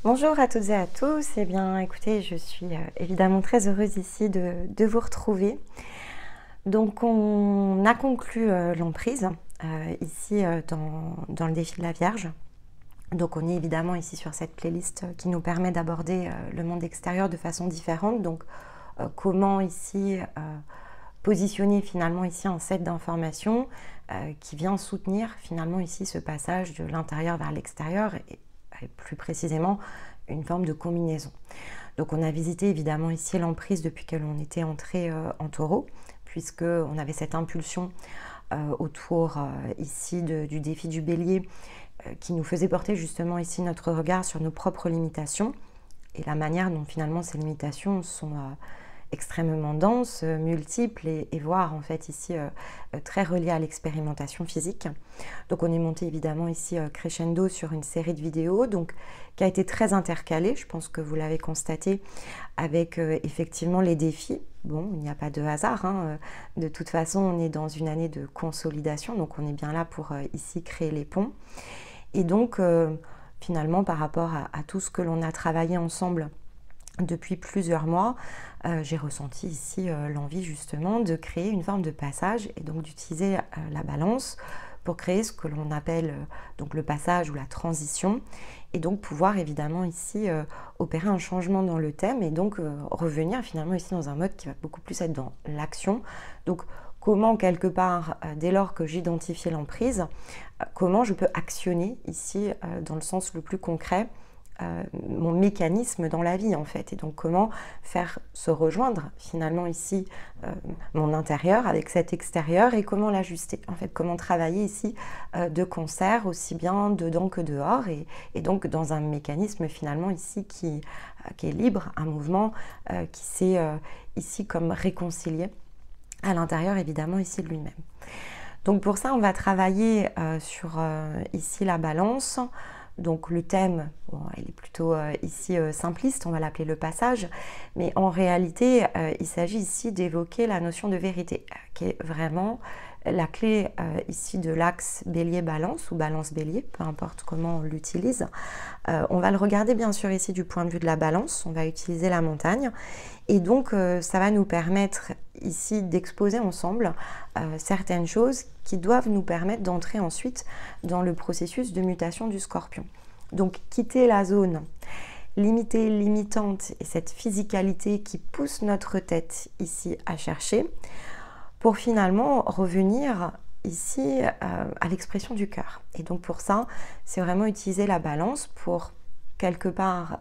Bonjour à toutes et à tous. Eh bien, écoutez, je suis évidemment très heureuse ici de vous retrouver. Donc, on a conclu l'emprise ici dans le défi de la Vierge. Donc, on est évidemment ici sur cette playlist qui nous permet d'aborder le monde extérieur de façon différente. Donc, comment ici positionner finalement ici un set d'informations qui vient soutenir finalement ici ce passage de l'intérieur vers l'extérieur et plus précisément une forme de combinaison. Donc on a visité évidemment ici l'emprise depuis que l'on était entré en taureau, puisqu'on avait cette impulsion autour ici du défi du bélier qui nous faisait porter justement ici notre regard sur nos propres limitations et la manière dont finalement ces limitations sont extrêmement denses, multiples et voire en fait ici très reliées à l'expérimentation physique. Donc on est monté évidemment ici crescendo sur une série de vidéos donc, qui a été très intercalée, je pense que vous l'avez constaté, avec effectivement les défis. Bon, il n'y a pas de hasard, hein. De toute façon on est dans une année de consolidation, donc on est bien là pour ici créer les ponts. Et donc finalement par rapport à tout ce que l'on a travaillé ensemble depuis plusieurs mois, j'ai ressenti ici l'envie justement de créer une forme de passage et donc d'utiliser la balance pour créer ce que l'on appelle donc le passage ou la transition et donc pouvoir évidemment ici opérer un changement dans le thème et donc revenir finalement ici dans un mode qui va beaucoup plus être dans l'action. Donc comment quelque part, dès lors que j'identifiais l'emprise, comment je peux actionner ici dans le sens le plus concret mon mécanisme dans la vie en fait et donc comment faire se rejoindre finalement ici mon intérieur avec cet extérieur et comment l'ajuster en fait, comment travailler ici de concert aussi bien dedans que dehors et donc dans un mécanisme finalement ici qui est libre, un mouvement qui s'est ici comme réconcilié à l'intérieur évidemment ici de lui-même. Donc pour ça on va travailler sur ici la balance. Donc le thème, bon, il est plutôt ici simpliste, on va l'appeler le passage, mais en réalité, il s'agit ici d'évoquer la notion de vérité, qui est vraiment la clé ici de l'axe bélier-balance ou balance-bélier, peu importe comment on l'utilise. On va le regarder bien sûr ici du point de vue de la balance, on va utiliser la montagne, et donc ça va nous permettre ici d'exposer ensemble certaines choses qui doivent nous permettre d'entrer ensuite dans le processus de mutation du scorpion. Donc quitter la zone limitée, limitante et cette physicalité qui pousse notre tête ici à chercher pour finalement revenir ici à l'expression du cœur. Et donc pour ça, c'est vraiment utiliser la balance pour quelque part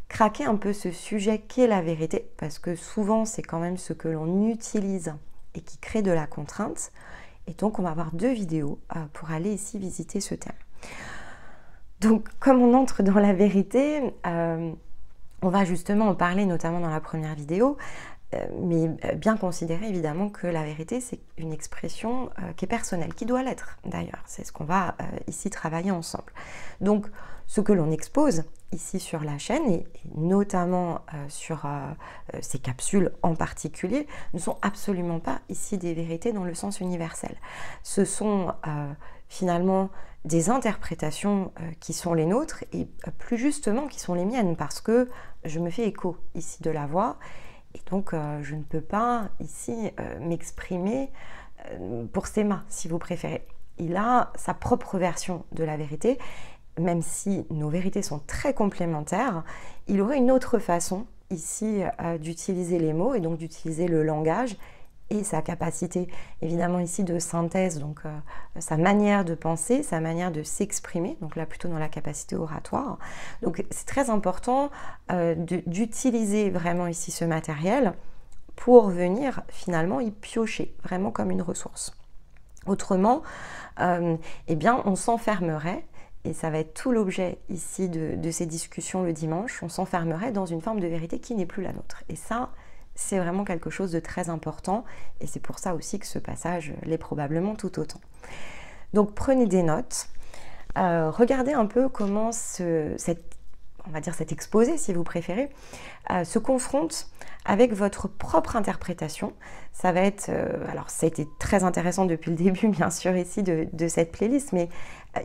craquer un peu ce sujet qu'est la vérité, parce que souvent c'est quand même ce que l'on utilise et qui crée de la contrainte. Et donc on va avoir deux vidéos pour aller ici visiter ce thème. Donc comme on entre dans la vérité, on va justement en parler notamment dans la première vidéo, mais bien considérer évidemment que la vérité c'est une expression qui est personnelle, qui doit l'être d'ailleurs, c'est ce qu'on va ici travailler ensemble. Donc ce que l'on expose ici sur la chaîne et notamment sur ces capsules en particulier ne sont absolument pas ici des vérités dans le sens universel. Ce sont finalement des interprétations qui sont les nôtres et plus justement qui sont les miennes parce que je me fais écho ici de la voix. Et donc, je ne peux pas ici m'exprimer pour Stéma, si vous préférez. Il a sa propre version de la vérité, même si nos vérités sont très complémentaires, il aurait une autre façon ici d'utiliser les mots et donc d'utiliser le langage et sa capacité évidemment ici de synthèse, donc sa manière de penser, sa manière de s'exprimer, donc là plutôt dans la capacité oratoire. Donc c'est très important d'utiliser vraiment ici ce matériel pour venir finalement y piocher, vraiment comme une ressource. Autrement, eh bien on s'enfermerait, et ça va être tout l'objet ici de ces discussions le dimanche, on s'enfermerait dans une forme de vérité qui n'est plus la nôtre. Et ça, c'est vraiment quelque chose de très important et c'est pour ça aussi que ce passage l'est probablement tout autant. Donc prenez des notes, regardez un peu comment cet exposé, si vous préférez, se confronte avec votre propre interprétation. Ça va être, alors ça a été très intéressant depuis le début bien sûr ici de cette playlist, mais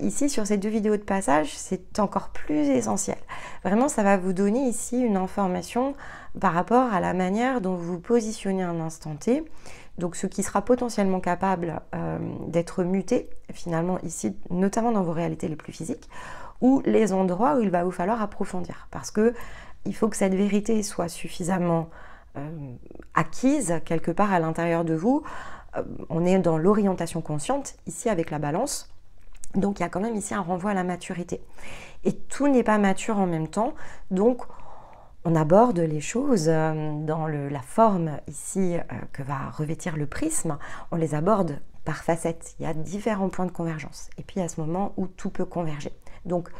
Ici, sur ces 2 vidéos de passage, c'est encore plus essentiel. Vraiment, ça va vous donner ici une information par rapport à la manière dont vous vous positionnez à un instant T. Donc, ce qui sera potentiellement capable d'être muté, finalement, ici, notamment dans vos réalités les plus physiques, ou les endroits où il va vous falloir approfondir. Parce que il faut que cette vérité soit suffisamment acquise quelque part à l'intérieur de vous. On est dans l'orientation consciente, ici avec la balance. Donc il y a quand même ici un renvoi à la maturité. Et tout n'est pas mature en même temps. Donc on aborde les choses dans la forme ici que va revêtir le prisme. On les aborde par facettes. Il y a différents points de convergence. Et puis à ce moment où tout peut converger. Donc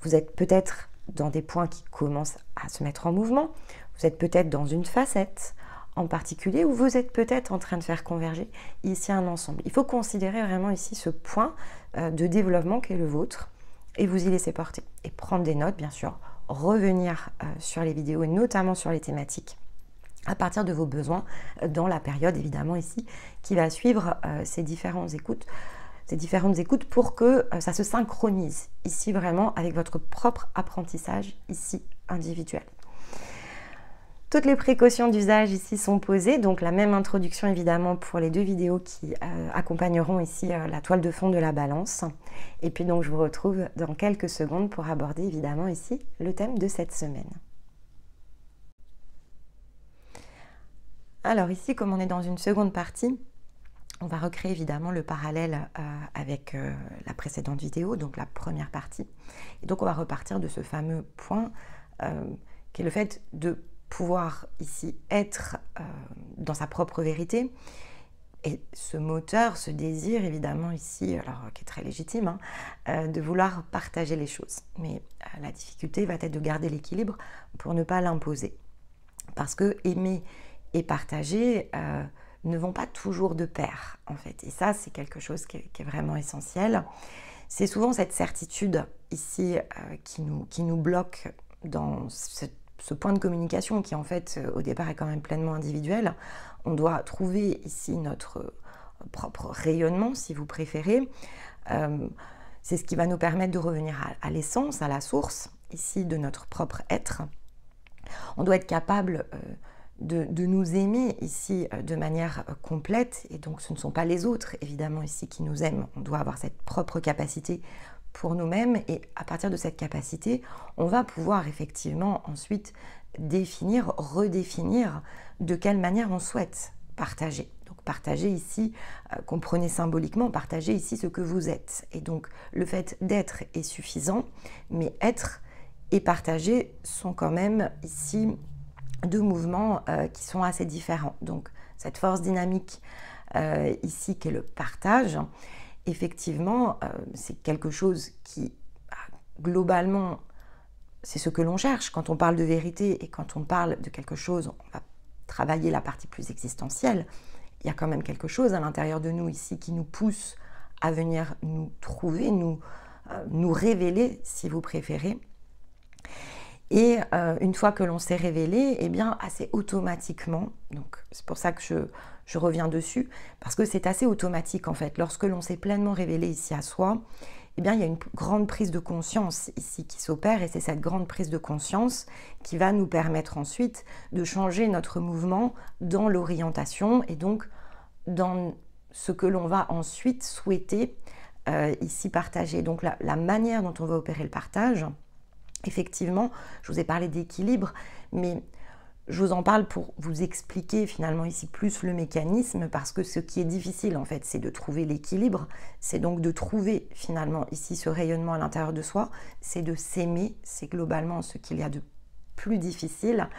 vous êtes peut-être dans des points qui commencent à se mettre en mouvement. Vous êtes peut-être dans une facette en particulier où vous êtes peut-être en train de faire converger ici un ensemble. Il faut considérer vraiment ici ce point de développement qui est le vôtre et vous y laisser porter. Et prendre des notes, bien sûr, revenir sur les vidéos et notamment sur les thématiques à partir de vos besoins dans la période évidemment ici qui va suivre ces différentes écoutes pour que ça se synchronise ici vraiment avec votre propre apprentissage ici individuel. Toutes les précautions d'usage ici sont posées, donc la même introduction évidemment pour les 2 vidéos qui accompagneront ici la toile de fond de la balance. Et puis donc je vous retrouve dans quelques secondes pour aborder évidemment ici le thème de cette semaine. Alors ici, comme on est dans une seconde partie, on va recréer évidemment le parallèle avec la précédente vidéo, donc la première partie. Et donc on va repartir de ce fameux point qui est le fait de pouvoir ici être dans sa propre vérité. Et ce moteur, ce désir évidemment ici, alors qui est très légitime, de vouloir partager les choses. Mais la difficulté va être de garder l'équilibre pour ne pas l'imposer. Parce que aimer et partager ne vont pas toujours de pair en fait. Et ça, c'est quelque chose qui est vraiment essentiel. C'est souvent cette certitude ici qui nous bloque dans ce point de communication qui en fait au départ est quand même pleinement individuel. On doit trouver ici notre propre rayonnement si vous préférez. C'est ce qui va nous permettre de revenir à l'essence, à la source ici de notre propre être. On doit être capable de nous aimer ici de manière complète et donc ce ne sont pas les autres évidemment ici qui nous aiment. On doit avoir cette propre capacité pour nous-mêmes et à partir de cette capacité, on va pouvoir effectivement ensuite définir, redéfinir de quelle manière on souhaite partager. Donc partager ici, comprenez symboliquement, partager ici ce que vous êtes. Et donc le fait d'être est suffisant, mais être et partager sont quand même ici 2 mouvements qui sont assez différents. Donc cette force dynamique ici qui est le partage, effectivement, c'est quelque chose qui, globalement, c'est ce que l'on cherche. Quand on parle de vérité et quand on parle de quelque chose, on va travailler la partie plus existentielle. Il y a quand même quelque chose à l'intérieur de nous ici qui nous pousse à venir nous trouver, nous révéler, si vous préférez. Et une fois que l'on s'est révélé, eh bien, assez automatiquement, donc c'est pour ça que je reviens dessus, parce que c'est assez automatique en fait. Lorsque l'on s'est pleinement révélé ici à soi, eh bien, il y a une grande prise de conscience ici qui s'opère et c'est cette grande prise de conscience qui va nous permettre ensuite de changer notre mouvement dans l'orientation et donc dans ce que l'on va ensuite souhaiter ici partager. Donc la manière dont on va opérer le partage, effectivement, je vous ai parlé d'équilibre, mais je vous en parle pour vous expliquer finalement ici plus le mécanisme, parce que ce qui est difficile en fait, c'est de trouver l'équilibre, c'est donc de trouver finalement ici ce rayonnement à l'intérieur de soi, c'est de s'aimer, c'est globalement ce qu'il y a de plus difficile,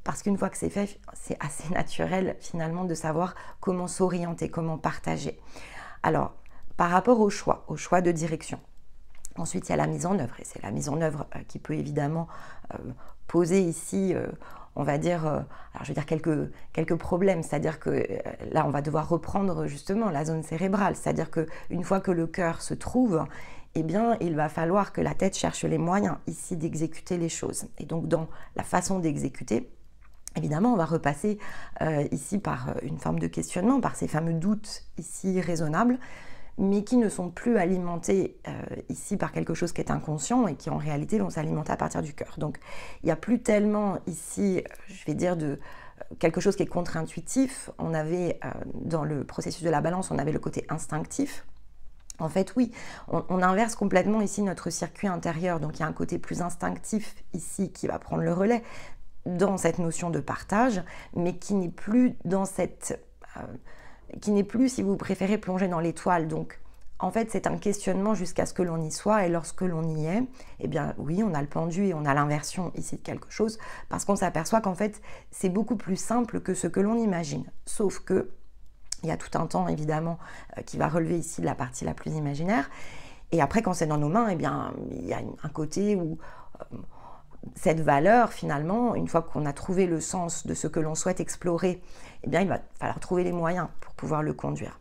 parce qu'une fois que c'est fait, c'est assez naturel finalement de savoir comment s'orienter, comment partager. Alors, par rapport au choix de direction. Ensuite, il y a la mise en œuvre, et c'est la mise en œuvre qui peut évidemment poser ici, on va dire, alors je vais dire quelques problèmes, c'est-à-dire que là, on va devoir reprendre justement la zone cérébrale, c'est-à-dire qu'une fois que le cœur se trouve, eh bien, il va falloir que la tête cherche les moyens ici d'exécuter les choses. Et donc, dans la façon d'exécuter, évidemment, on va repasser ici par une forme de questionnement, par ces fameux doutes ici raisonnables, mais qui ne sont plus alimentés ici par quelque chose qui est inconscient et qui en réalité vont s'alimenter à partir du cœur. Donc il n'y a plus tellement ici, je vais dire, de quelque chose qui est contre-intuitif. On avait, dans le processus de la balance, on avait le côté instinctif. En fait, oui, on inverse complètement ici notre circuit intérieur. Donc il y a un côté plus instinctif ici qui va prendre le relais dans cette notion de partage, mais qui n'est plus dans cette... qui n'est plus, si vous préférez, plongé dans l'étoile. Donc, en fait, c'est un questionnement jusqu'à ce que l'on y soit, et lorsque l'on y est, eh bien, oui, on a le pendu et on a l'inversion ici de quelque chose, parce qu'on s'aperçoit qu'en fait, c'est beaucoup plus simple que ce que l'on imagine. Sauf que, il y a tout un temps, évidemment, qui va relever ici de la partie la plus imaginaire, et après, quand c'est dans nos mains, eh bien, il y a un côté où... cette valeur, finalement, une fois qu'on a trouvé le sens de ce que l'on souhaite explorer, eh bien, il va falloir trouver les moyens pour pouvoir le conduire.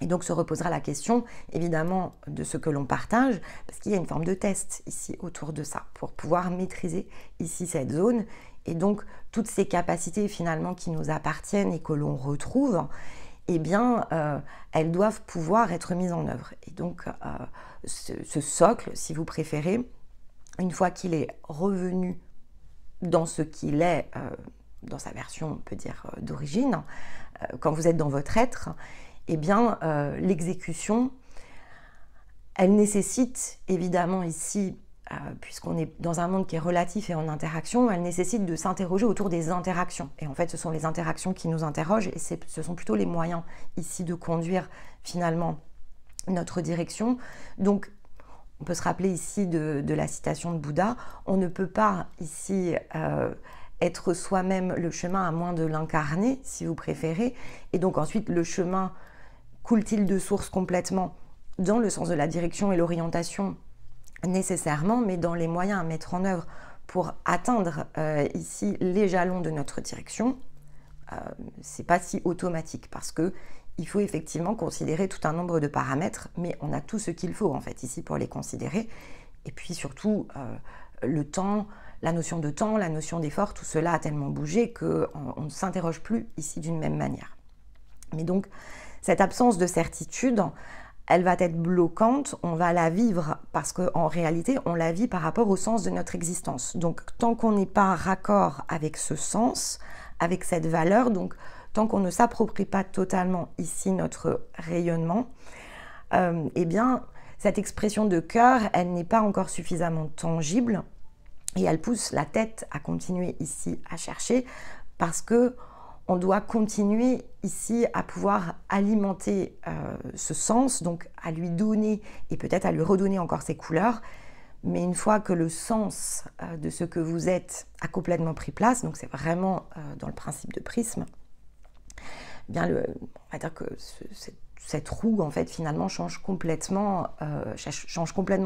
Et donc se reposera la question, évidemment, de ce que l'on partage, parce qu'il y a une forme de test ici autour de ça, pour pouvoir maîtriser ici cette zone. Et donc, toutes ces capacités, finalement, qui nous appartiennent et que l'on retrouve, eh bien, elles doivent pouvoir être mises en œuvre. Et donc, ce socle, si vous préférez, une fois qu'il est revenu dans ce qu'il est, dans sa version, on peut dire, d'origine, quand vous êtes dans votre être, eh bien, l'exécution, elle nécessite évidemment ici, puisqu'on est dans un monde qui est relatif et en interaction, elle nécessite de s'interroger autour des interactions. Et en fait, ce sont les interactions qui nous interrogent, et ce sont plutôt les moyens ici de conduire finalement notre direction. Donc, on peut se rappeler ici de la citation de Bouddha, on ne peut pas ici être soi-même le chemin à moins de l'incarner, si vous préférez. Et donc ensuite, le chemin coule-t-il de source complètement dans le sens de la direction et l'orientation nécessairement, mais dans les moyens à mettre en œuvre pour atteindre ici les jalons de notre direction, c'est pas si automatique parce que il faut effectivement considérer tout un nombre de paramètres, mais on a tout ce qu'il faut en fait ici pour les considérer. Et puis surtout, le temps, la notion de temps, la notion d'effort, tout cela a tellement bougé qu'on ne s'interroge plus ici d'une même manière. Mais donc, cette absence de certitude, elle va être bloquante, on va la vivre parce qu'en réalité, on la vit par rapport au sens de notre existence. Donc, tant qu'on n'est pas raccord avec ce sens, avec cette valeur, donc tant qu'on ne s'approprie pas totalement ici notre rayonnement, eh bien, cette expression de cœur, elle n'est pas encore suffisamment tangible et elle pousse la tête à continuer ici à chercher parce que on doit continuer ici à pouvoir alimenter ce sens, donc à lui donner et peut-être à lui redonner encore ses couleurs. Mais une fois que le sens de ce que vous êtes a complètement pris place, donc c'est vraiment dans le principe de prisme, eh bien on va dire que cette roue en fait finalement change complètement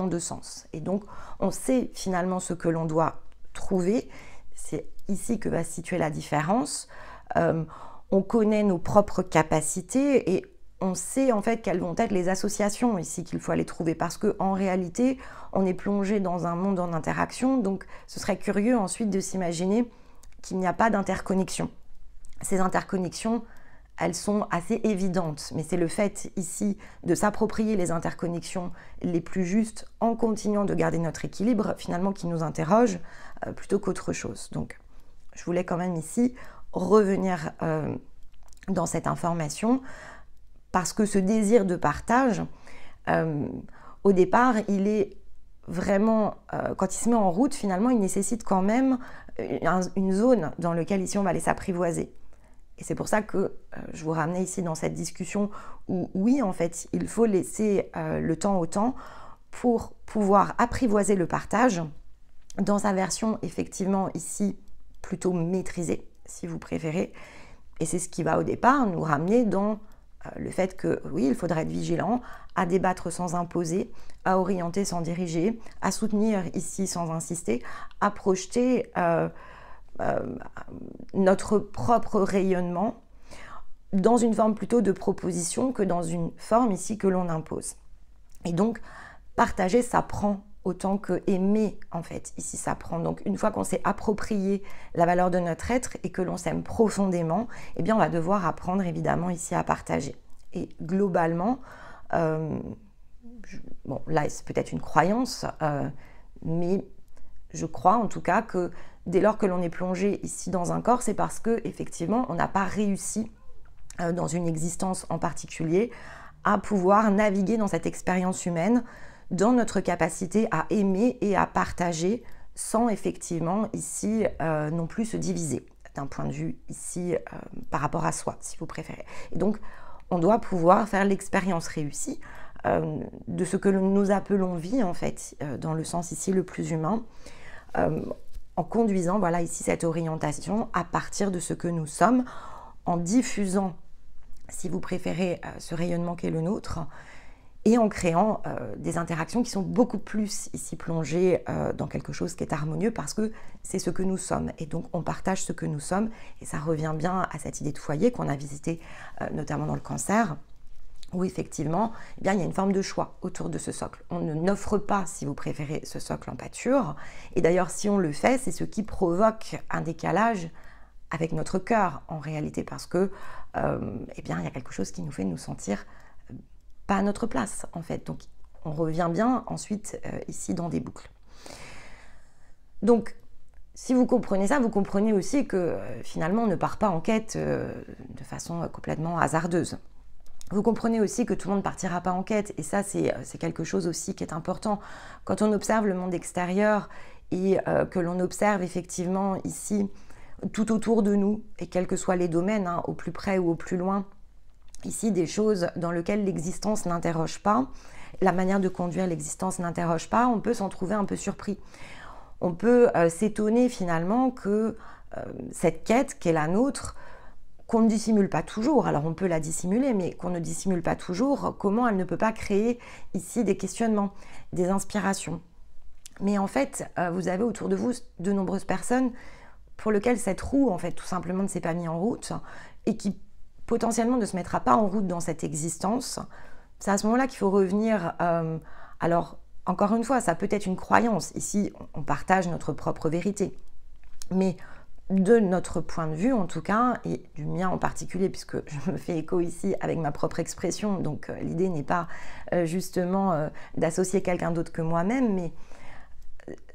de sens. Et donc on sait finalement ce que l'on doit trouver. C'est ici que va se situer la différence. On connaît nos propres capacités et on sait en fait quelles vont être les associations ici qu'il faut aller trouver parce qu'en réalité, on est plongé dans un monde en interaction, donc ce serait curieux ensuite de s'imaginer qu'il n'y a pas d'interconnexion. Ces interconnexions, elles sont assez évidentes, mais c'est le fait ici de s'approprier les interconnexions les plus justes en continuant de garder notre équilibre, finalement qui nous interroge plutôt qu'autre chose. Donc, je voulais quand même ici revenir dans cette information parce que ce désir de partage, au départ, il est vraiment, quand il se met en route, finalement, il nécessite quand même une zone dans laquelle ici on va aller s'apprivoiser. Et c'est pour ça que je vous ramenais ici dans cette discussion où, oui, en fait, il faut laisser le temps au temps pour pouvoir apprivoiser le partage dans sa version, effectivement, ici, plutôt maîtrisée, si vous préférez. Et c'est ce qui va, au départ, nous ramener dans le fait que, oui, il faudra être vigilant, à débattre sans imposer, à orienter sans diriger, à soutenir ici sans insister, à projeter notre propre rayonnement dans une forme plutôt de proposition que dans une forme ici que l'on impose. Et donc, partager, ça prend autant que aimer, en fait. Ici, ça prend. Donc, une fois qu'on s'est approprié la valeur de notre être et que l'on s'aime profondément, eh bien, on va devoir apprendre, évidemment, ici à partager. Et globalement, Bon, là, c'est peut-être une croyance, mais je crois en tout cas que dès lors que l'on est plongé ici dans un corps, c'est parce que effectivement, on n'a pas réussi dans une existence en particulier à pouvoir naviguer dans cette expérience humaine, dans notre capacité à aimer et à partager sans effectivement ici non plus se diviser d'un point de vue ici par rapport à soi, si vous préférez. Et donc, on doit pouvoir faire l'expérience réussie de ce que nous appelons vie, en fait, dans le sens ici le plus humain, en conduisant, voilà, ici cette orientation à partir de ce que nous sommes, en diffusant, si vous préférez, ce rayonnement qu'est le nôtre, et en créant des interactions qui sont beaucoup plus ici plongées dans quelque chose qui est harmonieux parce que c'est ce que nous sommes. Et donc on partage ce que nous sommes et ça revient bien à cette idée de foyer qu'on a visité notamment dans le cancer, où effectivement, eh bien, il y a une forme de choix autour de ce socle. On n'offre pas, si vous préférez, ce socle en pâture. Et d'ailleurs, si on le fait, c'est ce qui provoque un décalage avec notre cœur, en réalité, parce que, eh bien, il y a quelque chose qui nous fait nous sentir pas à notre place, en fait. Donc, on revient bien ensuite ici dans des boucles. Donc, si vous comprenez ça, vous comprenez aussi que finalement, on ne part pas en quête de façon complètement hasardeuse. Vous comprenez aussi que tout le monde ne partira pas en quête, et ça c'est quelque chose aussi qui est important. Quand on observe le monde extérieur et que l'on observe effectivement ici tout autour de nous, et quels que soient les domaines, hein, au plus près ou au plus loin, ici des choses dans lesquelles l'existence n'interroge pas, la manière de conduire l'existence n'interroge pas, on peut s'en trouver un peu surpris. On peut s'étonner finalement que cette quête qui est la nôtre, qu'on ne dissimule pas toujours, alors on peut la dissimuler, mais qu'on ne dissimule pas toujours, comment elle ne peut pas créer ici des questionnements, des inspirations. Mais en fait, vous avez autour de vous de nombreuses personnes pour lesquelles cette roue, en fait, tout simplement ne s'est pas mise en route et qui potentiellement ne se mettra pas en route dans cette existence. C'est à ce moment-là qu'il faut revenir. Alors, encore une fois, ça peut être une croyance. Ici, on partage notre propre vérité. Mais de notre point de vue en tout cas, et du mien en particulier, puisque je me fais écho ici avec ma propre expression, donc l'idée n'est pas justement d'associer quelqu'un d'autre que moi-même, mais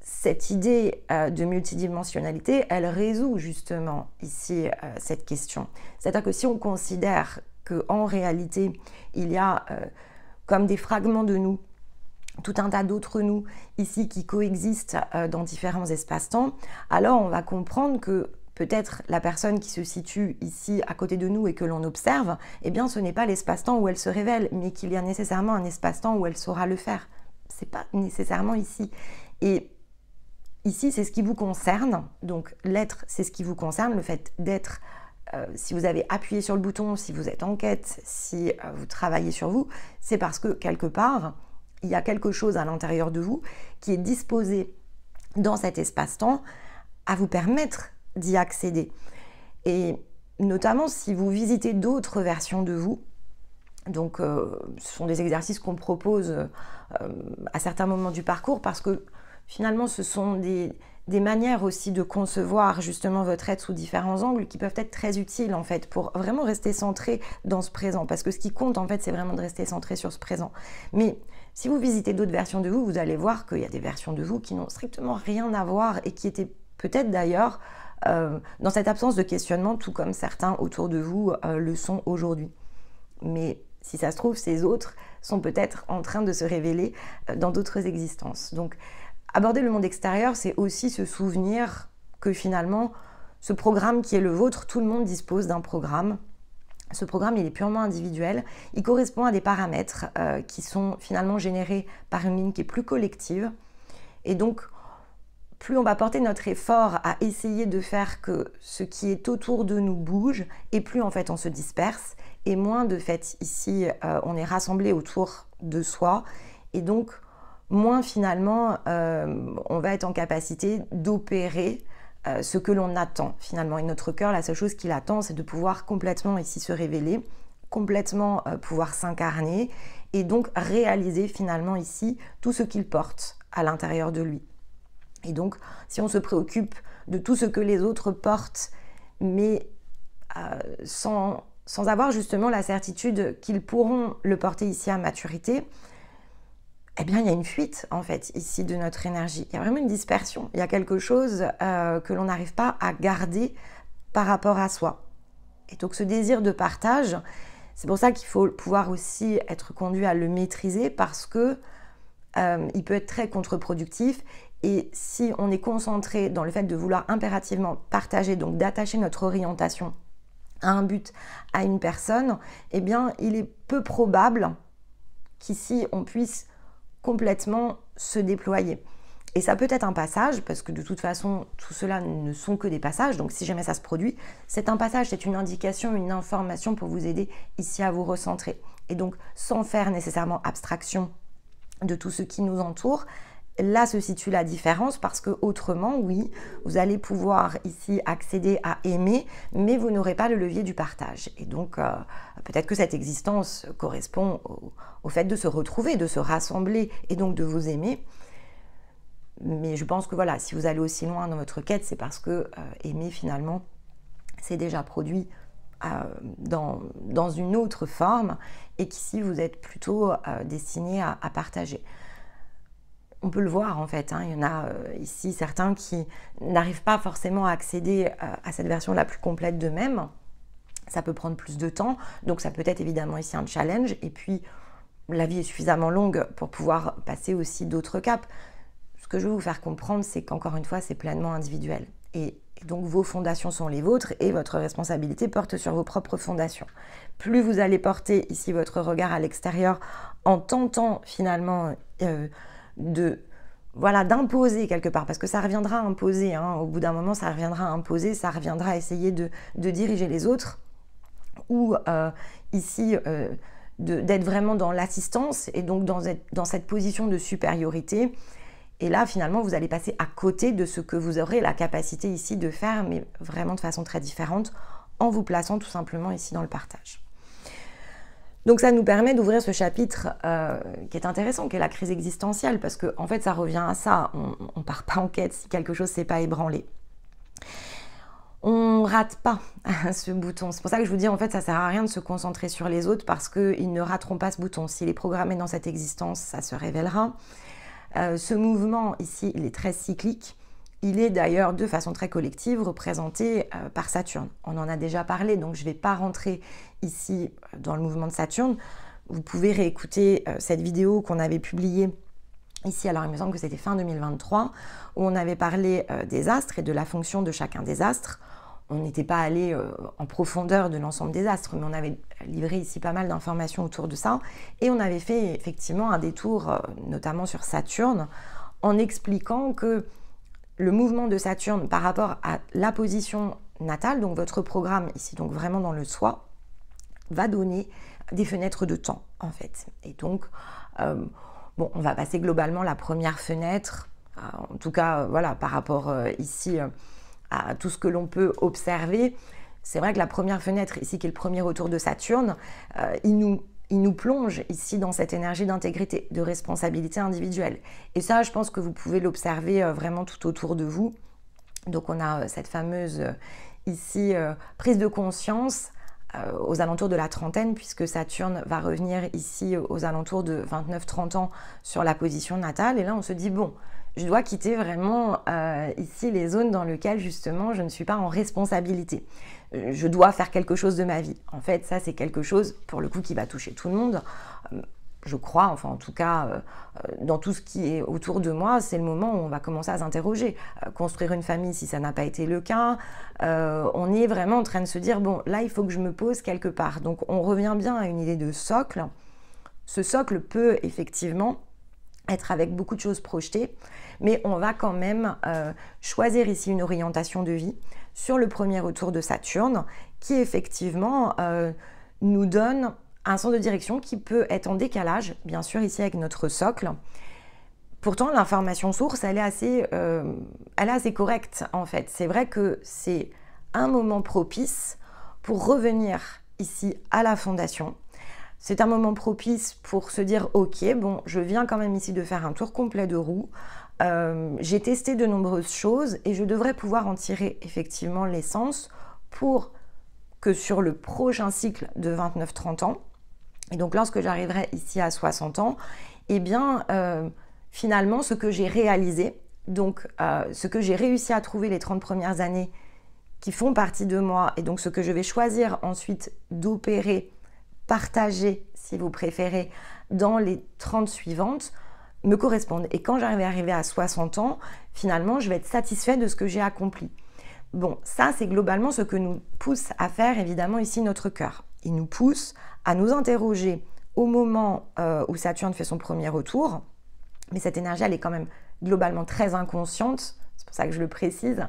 cette idée de multidimensionnalité, elle résout justement ici cette question. C'est-à-dire que si on considère qu'en réalité, il y a comme des fragments de nous, tout un tas d'autres nous ici qui coexistent dans différents espaces-temps, alors on va comprendre que peut-être la personne qui se situe ici à côté de nous et que l'on observe, eh bien ce n'est pas l'espace-temps où elle se révèle, mais qu'il y a nécessairement un espace-temps où elle saura le faire. C'est pas nécessairement ici. Et ici, c'est ce qui vous concerne. Donc l'être, c'est ce qui vous concerne, le fait d'être. Si vous avez appuyé sur le bouton, si vous êtes en quête, si vous travaillez sur vous, c'est parce que quelque part, il y a quelque chose à l'intérieur de vous qui est disposé dans cet espace-temps à vous permettre d'y accéder. Et notamment si vous visitez d'autres versions de vous, donc ce sont des exercices qu'on propose à certains moments du parcours parce que finalement ce sont des manières aussi de concevoir justement votre être sous différents angles qui peuvent être très utiles en fait pour vraiment rester centré dans ce présent, parce que ce qui compte en fait c'est vraiment de rester centré sur ce présent. Mais si vous visitez d'autres versions de vous, vous allez voir qu'il y a des versions de vous qui n'ont strictement rien à voir et qui étaient peut-être d'ailleurs dans cette absence de questionnement, tout comme certains autour de vous le sont aujourd'hui. Mais si ça se trouve, ces autres sont peut-être en train de se révéler dans d'autres existences. Donc aborder le monde extérieur, c'est aussi se souvenir que finalement, ce programme qui est le vôtre, tout le monde dispose d'un programme. Ce programme, il est purement individuel. Il correspond à des paramètres qui sont finalement générés par une ligne qui est plus collective. Et donc, plus on va porter notre effort à essayer de faire que ce qui est autour de nous bouge, et plus en fait on se disperse, et moins de fait ici on est rassemblés autour de soi. Et donc, moins finalement on va être en capacité d'opérer ce que l'on attend finalement. Et notre cœur, la seule chose qu'il attend, c'est de pouvoir complètement ici se révéler, complètement pouvoir s'incarner et donc réaliser finalement ici tout ce qu'il porte à l'intérieur de lui. Et donc, si on se préoccupe de tout ce que les autres portent, mais sans sans avoir justement la certitude qu'ils pourront le porter ici à maturité, eh bien, il y a une fuite, en fait, ici, de notre énergie. Il y a vraiment une dispersion. Il y a quelque chose que l'on n'arrive pas à garder par rapport à soi. Et donc, ce désir de partage, c'est pour ça qu'il faut pouvoir aussi être conduit à le maîtriser parce que il peut être très contre-productif. Et si on est concentré dans le fait de vouloir impérativement partager, donc d'attacher notre orientation à un but, à une personne, eh bien, il est peu probable qu'ici, on puisse complètement se déployer. Et ça peut être un passage, parce que de toute façon, tout cela ne sont que des passages, donc si jamais ça se produit, c'est un passage, c'est une indication, une information pour vous aider ici à vous recentrer. Et donc, sans faire nécessairement abstraction de tout ce qui nous entoure, là se situe la différence, parce que autrement, oui, vous allez pouvoir ici accéder à aimer, mais vous n'aurez pas le levier du partage. Et donc, peut-être que cette existence correspond au fait de se retrouver, de se rassembler et donc de vous aimer. Mais je pense que voilà, si vous allez aussi loin dans votre quête, c'est parce que aimer finalement, c'est déjà produit dans une autre forme et qu'ici vous êtes plutôt destiné à partager. On peut le voir en fait, hein, il y en a ici certains qui n'arrivent pas forcément à accéder à cette version la plus complète d'eux-mêmes. Ça peut prendre plus de temps, donc ça peut être évidemment ici un challenge. Et puis la vie est suffisamment longue pour pouvoir passer aussi d'autres caps. Ce que je veux vous faire comprendre, c'est qu'encore une fois, c'est pleinement individuel. Et donc vos fondations sont les vôtres et votre responsabilité porte sur vos propres fondations. Plus vous allez porter ici votre regard à l'extérieur en tentant finalement d'imposer quelque part, parce que ça reviendra à imposer, hein, au bout d'un moment ça reviendra à imposer, ça reviendra à essayer de diriger les autres, ou ici d'être vraiment dans l'assistance et donc dans cette position de supériorité. Et là, finalement, vous allez passer à côté de ce que vous aurez la capacité ici de faire, mais vraiment de façon très différente, en vous plaçant tout simplement ici dans le partage. Donc ça nous permet d'ouvrir ce chapitre qui est intéressant, qui est la crise existentielle, parce que en fait, ça revient à ça. On ne part pas en quête si quelque chose ne s'est pas ébranlé. On rate pas ce bouton. C'est pour ça que je vous dis, en fait, ça sert à rien de se concentrer sur les autres, parce qu'ils ne rateront pas ce bouton. S'il est programmé dans cette existence, ça se révélera. Ce mouvement ici, il est très cyclique. Il est d'ailleurs de façon très collective représenté par Saturne. On en a déjà parlé, donc je ne vais pas rentrer ici dans le mouvement de Saturne. Vous pouvez réécouter cette vidéo qu'on avait publiée ici, alors il me semble que c'était fin 2023, où on avait parlé des astres et de la fonction de chacun des astres. On n'était pas allé en profondeur de l'ensemble des astres, mais on avait livré ici pas mal d'informations autour de ça. Et on avait fait effectivement un détour, notamment sur Saturne, en expliquant que le mouvement de Saturne par rapport à la position natale, donc votre programme ici, donc vraiment dans le soi, va donner des fenêtres de temps, en fait. Et donc, bon, on va passer globalement la première fenêtre, en tout cas, voilà, par rapport ici à tout ce que l'on peut observer. C'est vrai que la première fenêtre ici, qui est le premier retour de Saturne, il nous plonge ici dans cette énergie d'intégrité, de responsabilité individuelle. Et ça, je pense que vous pouvez l'observer vraiment tout autour de vous. Donc on a cette fameuse ici prise de conscience aux alentours de la trentaine, puisque Saturne va revenir ici aux alentours de 29-30 ans sur la position natale. Et là, on se dit, bon, je dois quitter vraiment ici les zones dans lesquelles justement je ne suis pas en responsabilité. Je dois faire quelque chose de ma vie. En fait, ça c'est quelque chose pour le coup qui va toucher tout le monde. Je crois, enfin en tout cas, dans tout ce qui est autour de moi, c'est le moment où on va commencer à s'interroger. Construire une famille si ça n'a pas été le cas. On est vraiment en train de se dire, bon, là il faut que je me pose quelque part. Donc on revient bien à une idée de socle. Ce socle peut effectivement être avec beaucoup de choses projetées, mais on va quand même choisir ici une orientation de vie sur le premier retour de Saturne qui effectivement nous donne un sens de direction qui peut être en décalage, bien sûr ici avec notre socle. Pourtant l'information source, elle est assez correcte en fait. C'est vrai que c'est un moment propice pour revenir ici à la fondation. C'est un moment propice pour se dire « Ok, bon, je viens quand même ici de faire un tour complet de roue. J'ai testé de nombreuses choses et je devrais pouvoir en tirer effectivement l'essence pour que sur le prochain cycle de 29-30 ans. Et donc lorsque j'arriverai ici à 60 ans, eh bien finalement ce que j'ai réalisé, donc ce que j'ai réussi à trouver les 30 premières années qui font partie de moi, et donc ce que je vais choisir ensuite d'opérer, partager si vous préférez, dans les 30 suivantes, me correspondent. Et quand j'arriverai à 60 ans, finalement je vais être satisfait de ce que j'ai accompli. Bon, ça c'est globalement ce que nous pousse à faire évidemment ici notre cœur. Il nous pousse à nous interroger au moment où Saturne fait son premier retour, mais cette énergie elle est quand même globalement très inconsciente, c'est pour ça que je le précise,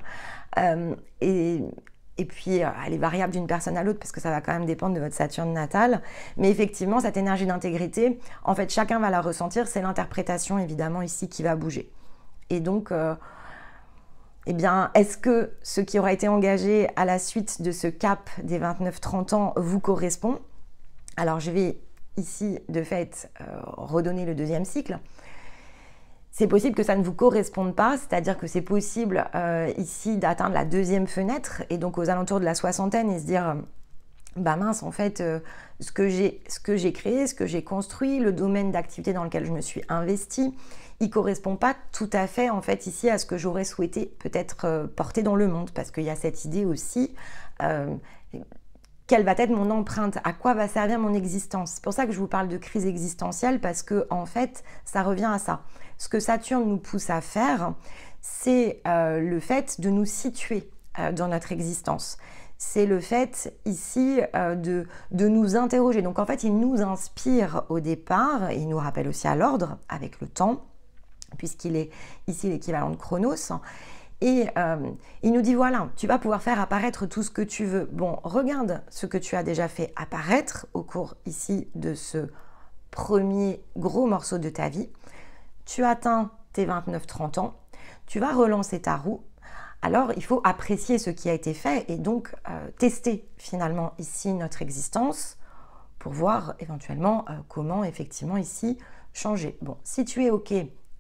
et puis elle est variable d'une personne à l'autre parce que ça va quand même dépendre de votre Saturne natale, mais effectivement cette énergie d'intégrité, en fait chacun va la ressentir, c'est l'interprétation évidemment ici qui va bouger. Et donc eh bien, est-ce que ce qui aura été engagé à la suite de ce cap des 29-30 ans vous correspond? Alors, je vais ici, de fait, redonner le deuxième cycle. C'est possible que ça ne vous corresponde pas, c'est-à-dire que c'est possible ici d'atteindre la deuxième fenêtre et donc aux alentours de la soixantaine et se dire bah mince, en fait, ce que j'ai créé, ce que j'ai construit, le domaine d'activité dans lequel je me suis investie, il ne correspond pas tout à fait en fait ici à ce que j'aurais souhaité peut-être porter dans le monde, parce qu'il y a cette idée aussi, quelle va être mon empreinte, à quoi va servir mon existence. C'est pour ça que je vous parle de crise existentielle, parce que en fait, ça revient à ça. Ce que Saturne nous pousse à faire, c'est le fait de nous situer dans notre existence. C'est le fait ici de nous interroger. Donc en fait, il nous inspire au départ, et il nous rappelle aussi à l'ordre avec le temps, puisqu'il est ici l'équivalent de Chronos. Et il nous dit, voilà, tu vas pouvoir faire apparaître tout ce que tu veux. Bon, regarde ce que tu as déjà fait apparaître au cours ici de ce premier gros morceau de ta vie. Tu atteins tes 29-30 ans, tu vas relancer ta roue. Alors, il faut apprécier ce qui a été fait et donc tester finalement ici notre existence pour voir éventuellement comment effectivement ici changer. Bon, si tu es OK,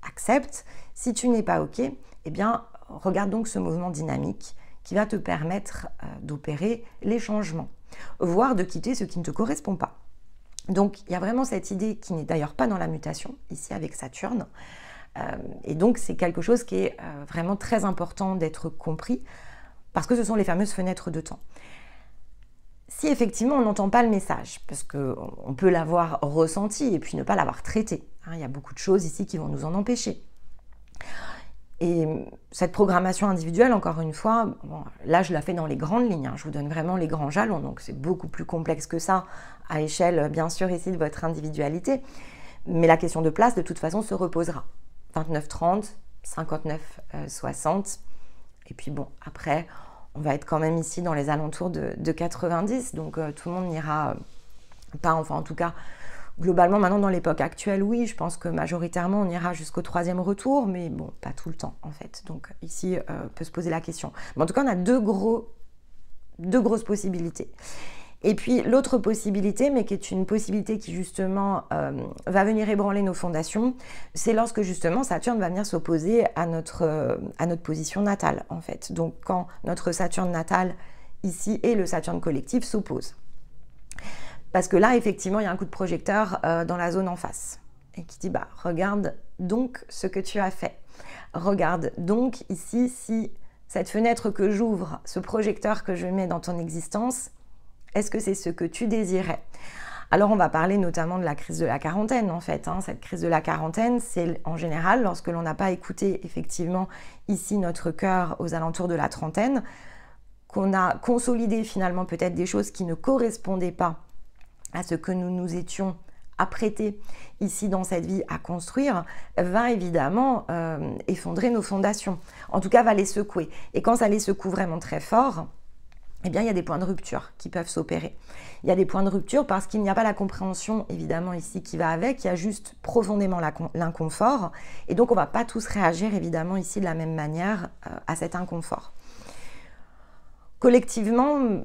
accepte. Si tu n'es pas OK, eh bien, regarde donc ce mouvement dynamique qui va te permettre d'opérer les changements, voire de quitter ce qui ne te correspond pas. Donc, il y a vraiment cette idée qui n'est d'ailleurs pas dans la mutation, ici avec Saturne. Et donc, c'est quelque chose qui est vraiment très important d'être compris, parce que ce sont les fameuses fenêtres de temps. Si effectivement on n'entend pas le message, parce qu'on peut l'avoir ressenti et puis ne pas l'avoir traité, hein, il y a beaucoup de choses ici qui vont nous en empêcher. Et cette programmation individuelle, encore une fois, bon, là je la fais dans les grandes lignes, hein, je vous donne vraiment les grands jalons, donc c'est beaucoup plus complexe que ça, à échelle bien sûr ici de votre individualité, mais la question de place de toute façon se reposera. 29-30, 59-60, et puis bon, après, on va être quand même ici dans les alentours de 90, donc tout le monde n'ira pas, enfin en tout cas, globalement maintenant dans l'époque actuelle, oui, je pense que majoritairement on ira jusqu'au troisième retour, mais bon, pas tout le temps en fait, donc ici peut se poser la question. Mais en tout cas, on a deux grosses possibilités. Et puis l'autre possibilité, mais qui est une possibilité qui justement va venir ébranler nos fondations, c'est lorsque justement Saturne va venir s'opposer à notre position natale en fait. Donc quand notre Saturne natale ici et le Saturne collectif s'opposent. Parce que là effectivement il y a un coup de projecteur dans la zone en face et qui dit bah regarde donc ce que tu as fait. Regarde donc ici si cette fenêtre que j'ouvre, ce projecteur que je mets dans ton existence, est-ce que c'est ce que tu désirais? Alors on va parler notamment de la crise de la quarantaine en fait. Hein. Cette crise de la quarantaine, c'est en général lorsque l'on n'a pas écouté effectivement ici notre cœur aux alentours de la trentaine, qu'on a consolidé finalement peut-être des choses qui ne correspondaient pas à ce que nous nous étions apprêtés ici dans cette vie à construire, va évidemment effondrer nos fondations. En tout cas, va les secouer. Et quand ça les secoue vraiment très fort, eh bien, il y a des points de rupture qui peuvent s'opérer. Il y a des points de rupture parce qu'il n'y a pas la compréhension, évidemment, ici qui va avec, il y a juste profondément l'inconfort. Et donc, on ne va pas tous réagir, évidemment, ici de la même manière à cet inconfort. Collectivement,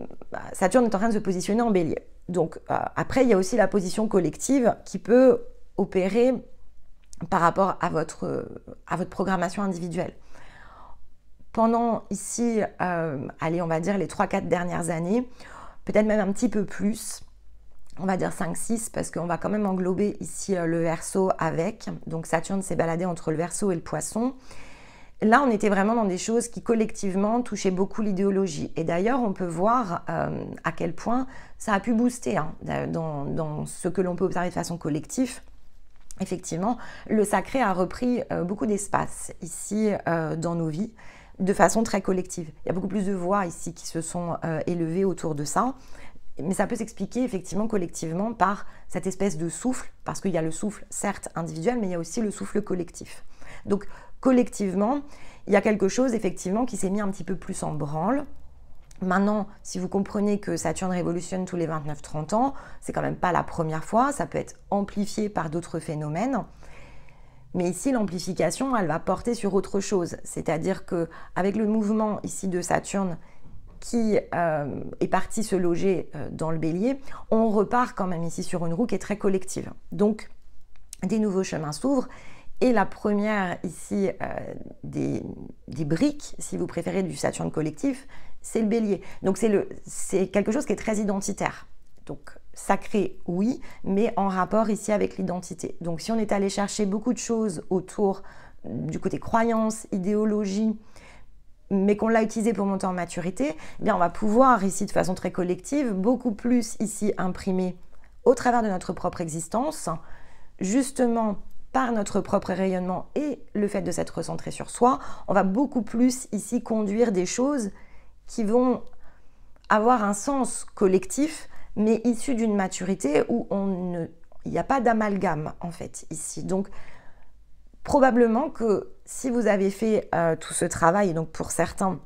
Saturne est en train de se positionner en bélier. Donc, après, il y a aussi la position collective qui peut opérer par rapport à votre programmation individuelle. Pendant ici, allez, on va dire les 3-4 dernières années, peut-être même un petit peu plus. On va dire 5-6 parce qu'on va quand même englober ici le Verseau avec. Donc Saturne s'est baladé entre le Verseau et le Poisson. Là, on était vraiment dans des choses qui collectivement touchaient beaucoup l'idéologie. Et d'ailleurs, on peut voir à quel point ça a pu booster dans ce que l'on peut observer de façon collective. Effectivement, le sacré a repris beaucoup d'espace ici dans nos vies de façon très collective. Il y a beaucoup plus de voix ici qui se sont élevées autour de ça. Mais ça peut s'expliquer effectivement collectivement par cette espèce de souffle, parce qu'il y a le souffle certes individuel, mais il y a aussi le souffle collectif. Donc collectivement, il y a quelque chose effectivement qui s'est mis un petit peu plus en branle. Maintenant, si vous comprenez que Saturne révolutionne tous les 29-30 ans, c'est quand même pas la première fois, ça peut être amplifié par d'autres phénomènes. Mais ici, l'amplification, elle va porter sur autre chose. C'est-à-dire qu'avec le mouvement ici de Saturne qui est parti se loger dans le Bélier, on repart quand même ici sur une roue qui est très collective. Donc, des nouveaux chemins s'ouvrent. Et la première ici des briques, si vous préférez, du Saturne collectif, c'est le Bélier. Donc c'est quelque chose qui est très identitaire. Donc sacré, oui, mais en rapport ici avec l'identité. Donc si on est allé chercher beaucoup de choses autour du côté croyance, idéologie, mais qu'on l'a utilisé pour monter en maturité, eh bien on va pouvoir ici de façon très collective, beaucoup plus ici imprimer au travers de notre propre existence, justement par notre propre rayonnement et le fait de s'être recentré sur soi, on va beaucoup plus ici conduire des choses qui vont avoir un sens collectif, mais issu d'une maturité où il n'y a pas d'amalgame en fait ici. Donc probablement que si vous avez fait tout ce travail, et donc pour certains,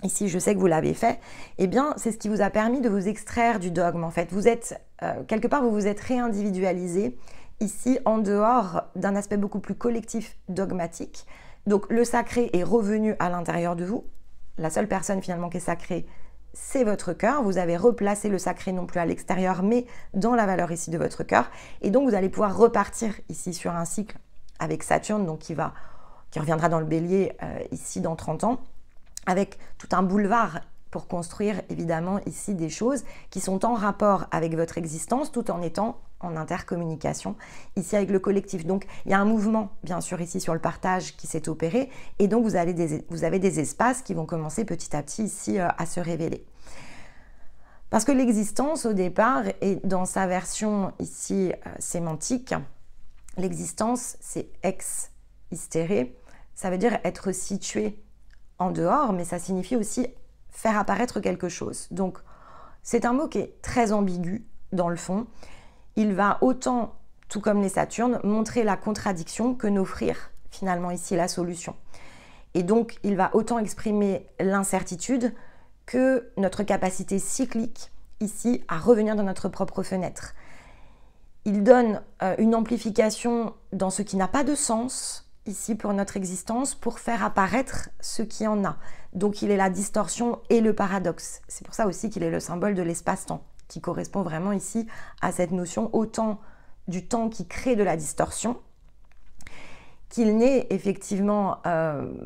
ici je sais que vous l'avez fait, eh bien c'est ce qui vous a permis de vous extraire du dogme en fait. Vous êtes, quelque part vous vous êtes réindividualisé ici en dehors d'un aspect beaucoup plus collectif, dogmatique. Donc le sacré est revenu à l'intérieur de vous. La seule personne finalement qui est sacrée, c'est votre cœur. Vous avez replacé le sacré non plus à l'extérieur, mais dans la valeur ici de votre cœur. Et donc vous allez pouvoir repartir ici sur un cycle avec Saturne, donc qui reviendra dans le Bélier ici dans 30 ans, avec tout un boulevard pour construire évidemment ici des choses qui sont en rapport avec votre existence tout en étant en intercommunication ici avec le collectif. Donc il y a un mouvement bien sûr ici sur le partage qui s'est opéré et donc vous avez des espaces qui vont commencer petit à petit ici à se révéler. Parce que l'existence au départ est dans sa version ici sémantique, l'existence c'est ex hystéré, ça veut dire être situé en dehors, mais ça signifie aussi faire apparaître quelque chose. Donc c'est un mot qui est très ambigu dans le fond. Il va autant, tout comme les Saturnes, montrer la contradiction que n'offrir finalement ici la solution. Et donc il va autant exprimer l'incertitude que notre capacité cyclique ici à revenir dans notre propre fenêtre. Il donne une amplification dans ce qui n'a pas de sens ici pour notre existence pour faire apparaître ce qui en a. Donc il est la distorsion et le paradoxe. C'est pour ça aussi qu'il est le symbole de l'espace-temps, qui correspond vraiment ici à cette notion autant du temps qui crée de la distorsion, qu'il n'est effectivement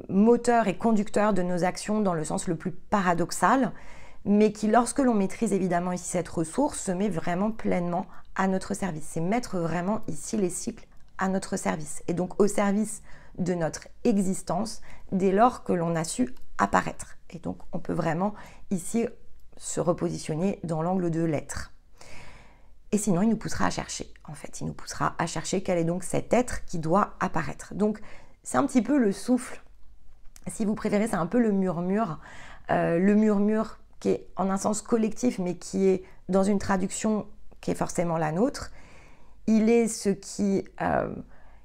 moteur et conducteur de nos actions dans le sens le plus paradoxal, mais qui, lorsque l'on maîtrise évidemment ici cette ressource, se met vraiment pleinement à notre service. C'est mettre vraiment ici les cycles à notre service, et donc au service de notre existence dès lors que l'on a su apparaître. Et donc on peut vraiment ici se repositionner dans l'angle de l'être. Et sinon il nous poussera à chercher, en fait, il nous poussera à chercher quel est donc cet être qui doit apparaître. Donc c'est un petit peu le souffle, si vous préférez, c'est un peu le murmure qui est en un sens collectif, mais qui est dans une traduction qui est forcément la nôtre. Il est ce qui,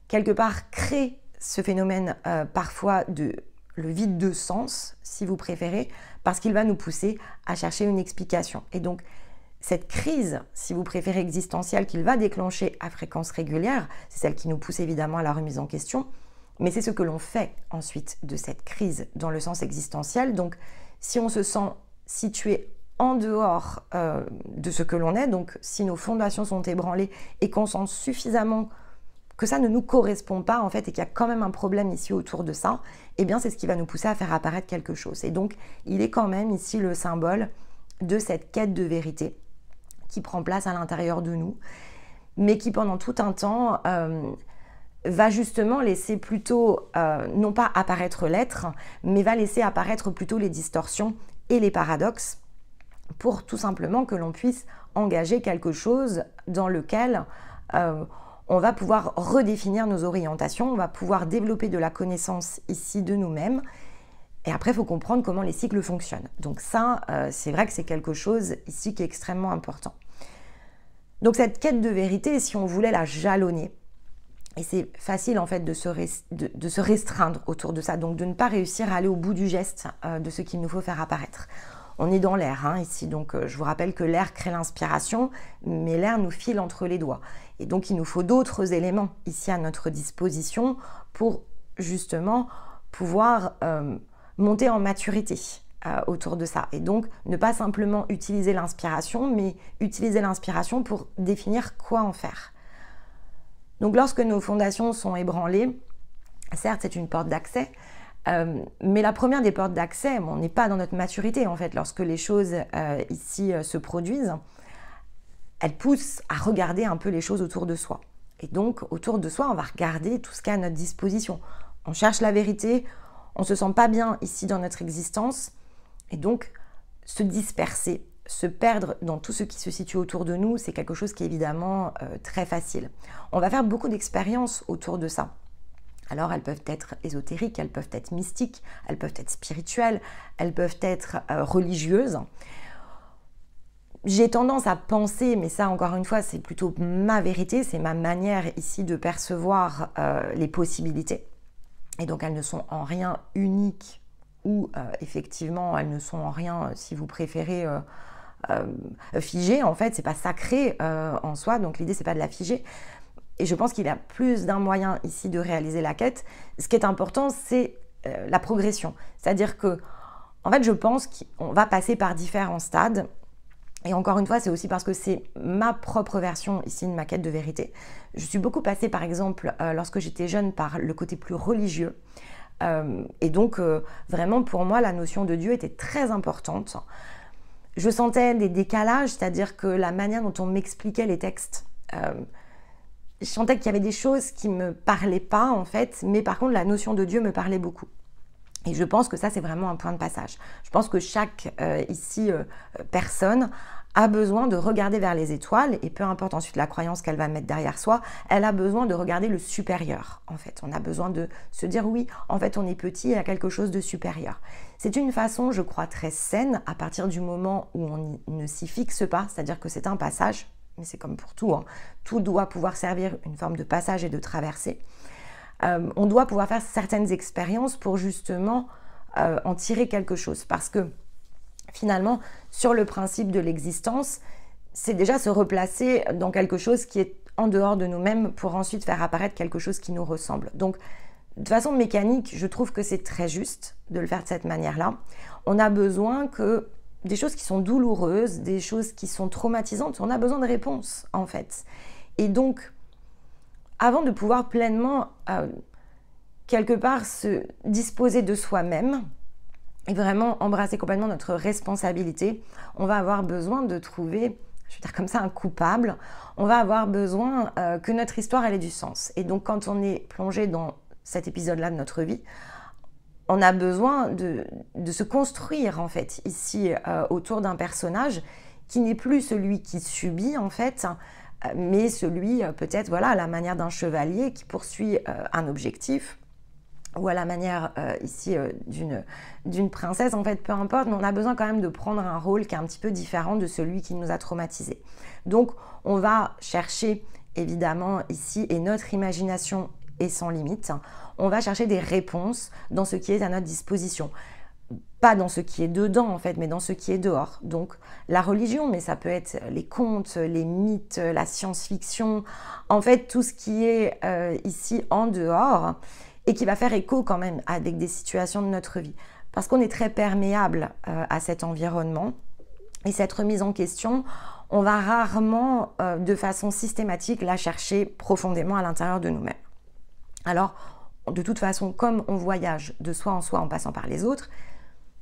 quelque part, crée ce phénomène parfois de le vide de sens, si vous préférez, parce qu'il va nous pousser à chercher une explication. Et donc, cette crise, si vous préférez, existentielle qu'il va déclencher à fréquence régulière, c'est celle qui nous pousse évidemment à la remise en question, mais c'est ce que l'on fait ensuite de cette crise dans le sens existentiel. Donc, si on se sent situé en dehors de ce que l'on est, donc si nos fondations sont ébranlées et qu'on sent suffisamment que ça ne nous correspond pas en fait et qu'il y a quand même un problème ici autour de ça, eh bien c'est ce qui va nous pousser à faire apparaître quelque chose. Et donc il est quand même ici le symbole de cette quête de vérité qui prend place à l'intérieur de nous, mais qui pendant tout un temps va justement laisser plutôt, non pas apparaître l'être, mais va laisser apparaître plutôt les distorsions et les paradoxes, pour tout simplement que l'on puisse engager quelque chose dans lequel on va pouvoir redéfinir nos orientations, on va pouvoir développer de la connaissance ici de nous-mêmes. Et après, il faut comprendre comment les cycles fonctionnent. Donc ça, c'est vrai que c'est quelque chose ici qui est extrêmement important. Donc cette quête de vérité, si on voulait la jalonner, et c'est facile en fait de se restreindre autour de ça, donc de ne pas réussir à aller au bout du geste de ce qu'il nous faut faire apparaître. On est dans l'air ici, donc je vous rappelle que l'air crée l'inspiration, mais l'air nous file entre les doigts. Et donc il nous faut d'autres éléments ici à notre disposition pour justement pouvoir monter en maturité autour de ça. Et donc ne pas simplement utiliser l'inspiration, mais utiliser l'inspiration pour définir quoi en faire. Donc lorsque nos fondations sont ébranlées, certes c'est une porte d'accès, mais la première des portes d'accès, on n'est pas dans notre maturité en fait. Lorsque les choses ici se produisent, elles poussent à regarder un peu les choses autour de soi. Et donc autour de soi, on va regarder tout ce qu'il y a à notre disposition. On cherche la vérité, on ne se sent pas bien ici dans notre existence, et donc se disperser, se perdre dans tout ce qui se situe autour de nous, c'est quelque chose qui est évidemment très facile. On va faire beaucoup d'expériences autour de ça. Alors elles peuvent être ésotériques, elles peuvent être mystiques, elles peuvent être spirituelles, elles peuvent être religieuses. J'ai tendance à penser, mais ça encore une fois c'est plutôt ma vérité, c'est ma manière ici de percevoir les possibilités. Et donc elles ne sont en rien uniques ou effectivement elles ne sont en rien, si vous préférez, figées. En fait c'est pas sacré en soi, donc l'idée c'est pas de la figer. Et je pense qu'il y a plus d'un moyen ici de réaliser la quête. Ce qui est important, c'est la progression. C'est-à-dire que, en fait, je pense qu'on va passer par différents stades. Et encore une fois, c'est aussi parce que c'est ma propre version ici de ma quête de vérité. Je suis beaucoup passée, par exemple, lorsque j'étais jeune, par le côté plus religieux. Et donc, vraiment, pour moi, la notion de Dieu était très importante. Je sentais des décalages, c'est-à-dire que la manière dont on m'expliquait les textes... je sentais qu'il y avait des choses qui ne me parlaient pas en fait, mais par contre la notion de Dieu me parlait beaucoup. Et je pense que ça c'est vraiment un point de passage. Je pense que chaque personne a besoin de regarder vers les étoiles, et peu importe ensuite la croyance qu'elle va mettre derrière soi, elle a besoin de regarder le supérieur en fait. On a besoin de se dire oui, en fait on est petit, il y a quelque chose de supérieur. C'est une façon, je crois, très saine à partir du moment où on ne s'y fixe pas, c'est-à-dire que c'est un passage. Mais c'est comme pour tout, tout doit pouvoir servir une forme de passage et de traversée. On doit pouvoir faire certaines expériences pour justement en tirer quelque chose. Parce que finalement, sur le principe de l'existence, c'est déjà se replacer dans quelque chose qui est en dehors de nous-mêmes pour ensuite faire apparaître quelque chose qui nous ressemble. Donc, de façon mécanique, je trouve que c'est très juste de le faire de cette manière-là. On a besoin que... des choses qui sont douloureuses, des choses qui sont traumatisantes, on a besoin de réponses en fait. Et donc, avant de pouvoir pleinement, quelque part, se disposer de soi-même et vraiment embrasser complètement notre responsabilité, on va avoir besoin de trouver, je veux dire comme ça, un coupable. On va avoir besoin que notre histoire elle ait du sens. Et donc, quand on est plongé dans cet épisode-là de notre vie, on a besoin de se construire en fait ici autour d'un personnage qui n'est plus celui qui subit en fait, mais celui peut-être voilà à la manière d'un chevalier qui poursuit un objectif, ou à la manière ici d'une princesse en fait, peu importe, mais on a besoin quand même de prendre un rôle qui est un petit peu différent de celui qui nous a traumatisés. Donc on va chercher évidemment ici, et notre imagination est sans limite, on va chercher des réponses dans ce qui est à notre disposition. Pas dans ce qui est dedans en fait, mais dans ce qui est dehors. Donc la religion, mais ça peut être les contes, les mythes, la science-fiction, en fait tout ce qui est ici en dehors et qui va faire écho quand même avec des situations de notre vie. Parce qu'on est très perméable à cet environnement, et cette remise en question, on va rarement de façon systématique la chercher profondément à l'intérieur de nous-mêmes. Alors, de toute façon, comme on voyage de soi en passant par les autres,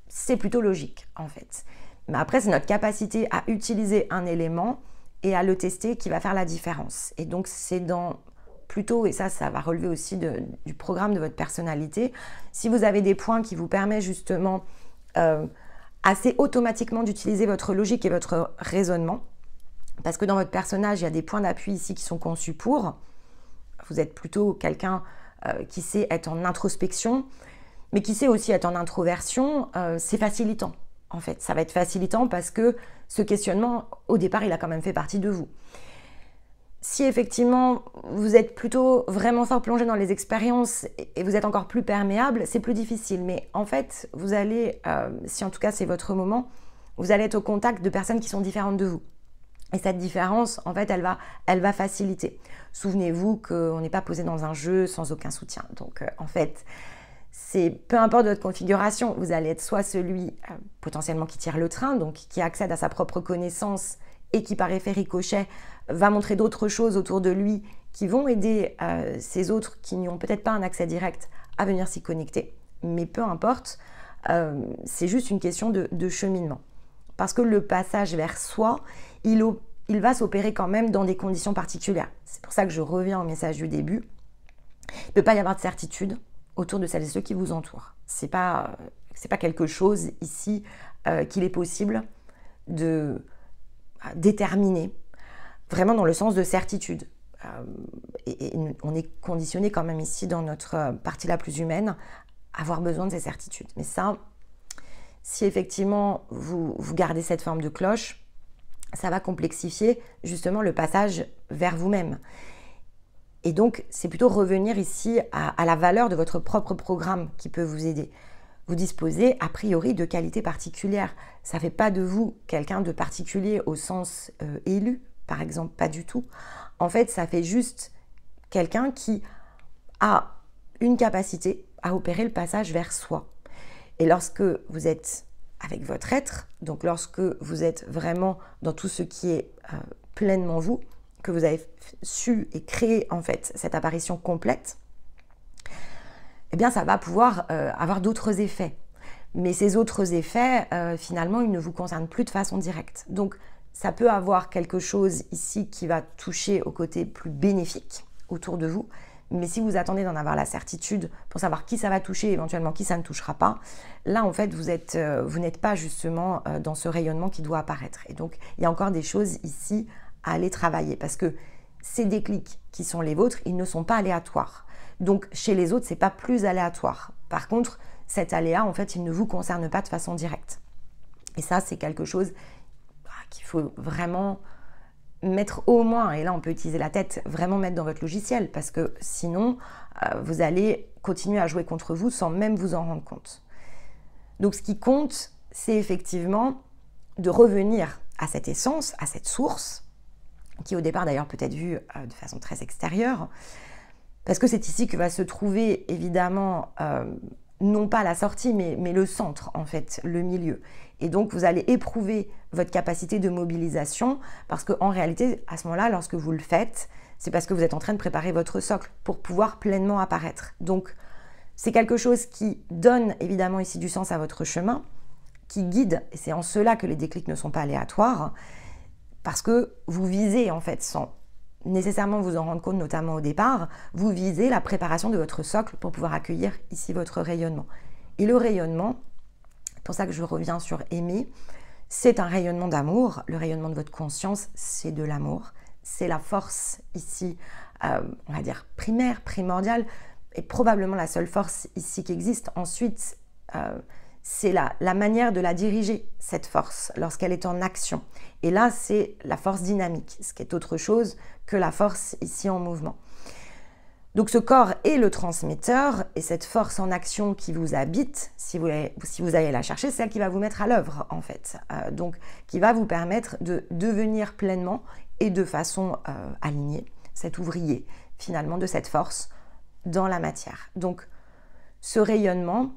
c'est plutôt logique en fait. Mais après, c'est notre capacité à utiliser un élément et à le tester qui va faire la différence. Et donc, c'est dans plutôt, et ça va relever aussi du programme de votre personnalité, si vous avez des points qui vous permettent justement assez automatiquement d'utiliser votre logique et votre raisonnement, parce que dans votre personnage, il y a des points d'appui ici qui sont conçus pour. Vous êtes plutôt quelqu'un qui sait être en introspection, mais qui sait aussi être en introversion. C'est facilitant, en fait. Ça va être facilitant parce que ce questionnement, au départ, il a quand même fait partie de vous. Si effectivement, vous êtes plutôt vraiment fort plongé dans les expériences et vous êtes encore plus perméable, c'est plus difficile. Mais en fait, vous allez, si en tout cas c'est votre moment, vous allez être au contact de personnes qui sont différentes de vous. Et cette différence, en fait, elle va faciliter. Souvenez-vous qu'on n'est pas posé dans un jeu sans aucun soutien. Donc, en fait, c'est peu importe votre configuration, vous allez être soit celui potentiellement qui tire le train, donc qui accède à sa propre connaissance et qui, par effet ricochet, va montrer d'autres choses autour de lui qui vont aider ces autres qui n'y ont peut-être pas un accès direct à venir s'y connecter. Mais peu importe, c'est juste une question de cheminement. Parce que le passage vers soi, il va s'opérer quand même dans des conditions particulières. C'est pour ça que je reviens au message du début. Il ne peut pas y avoir de certitude autour de celles et ceux qui vous entourent. C'est pas quelque chose ici qu'il est possible de déterminer, vraiment dans le sens de certitude. Et on est conditionné quand même ici dans notre partie la plus humaine à avoir besoin de ces certitudes. Mais ça, si effectivement vous gardez cette forme de cloche, ça va complexifier justement le passage vers vous-même. Et donc, c'est plutôt revenir ici à la valeur de votre propre programme qui peut vous aider. Vous disposez a priori de qualités particulières. Ça ne fait pas de vous quelqu'un de particulier au sens élu, par exemple, pas du tout. En fait, ça fait juste quelqu'un qui a une capacité à opérer le passage vers soi. Et lorsque vous êtes avec votre être, donc lorsque vous êtes vraiment dans tout ce qui est pleinement vous, que vous avez su et créé en fait cette apparition complète, eh bien ça va pouvoir avoir d'autres effets. Mais ces autres effets, finalement, ils ne vous concernent plus de façon directe. Donc ça peut avoir quelque chose ici qui va toucher au côté plus bénéfique autour de vous. Mais si vous attendez d'en avoir la certitude pour savoir qui ça va toucher, éventuellement qui ça ne touchera pas, là en fait vous n'êtes pas justement dans ce rayonnement qui doit apparaître. Et donc il y a encore des choses ici à aller travailler parce que ces déclics qui sont les vôtres, ils ne sont pas aléatoires. Donc chez les autres, c'est pas plus aléatoire. Par contre, cet aléa, en fait, il ne vous concerne pas de façon directe. Et ça, c'est quelque chose qu'il faut vraiment mettre au moins, et là on peut utiliser la tête, vraiment mettre dans votre logiciel parce que sinon vous allez continuer à jouer contre vous sans même vous en rendre compte. Donc ce qui compte, c'est effectivement de revenir à cette essence, à cette source, qui au départ d'ailleurs peut être vue de façon très extérieure, parce que c'est ici que va se trouver évidemment non pas la sortie, mais le centre en fait, le milieu. Et donc, vous allez éprouver votre capacité de mobilisation parce qu'en réalité, à ce moment-là, lorsque vous le faites, c'est parce que vous êtes en train de préparer votre socle pour pouvoir pleinement apparaître. Donc, c'est quelque chose qui donne évidemment ici du sens à votre chemin, qui guide, et c'est en cela que les déclics ne sont pas aléatoires, parce que vous visez en fait, sans nécessairement vous en rendre compte, notamment au départ, vous visez la préparation de votre socle pour pouvoir accueillir ici votre rayonnement. Et le rayonnement, c'est pour ça que je reviens sur aimer, c'est un rayonnement d'amour. Le rayonnement de votre conscience, c'est de l'amour. C'est la force ici, on va dire primaire, primordiale, et probablement la seule force ici qui existe. Ensuite, c'est la manière de la diriger, cette force, lorsqu'elle est en action. Et là, c'est la force dynamique, ce qui est autre chose que la force ici en mouvement. Donc ce corps est le transmetteur et cette force en action qui vous habite, si vous allez la chercher, c'est celle qui va vous mettre à l'œuvre en fait. Donc qui va vous permettre de devenir pleinement et de façon alignée cet ouvrier finalement de cette force dans la matière. Donc ce rayonnement,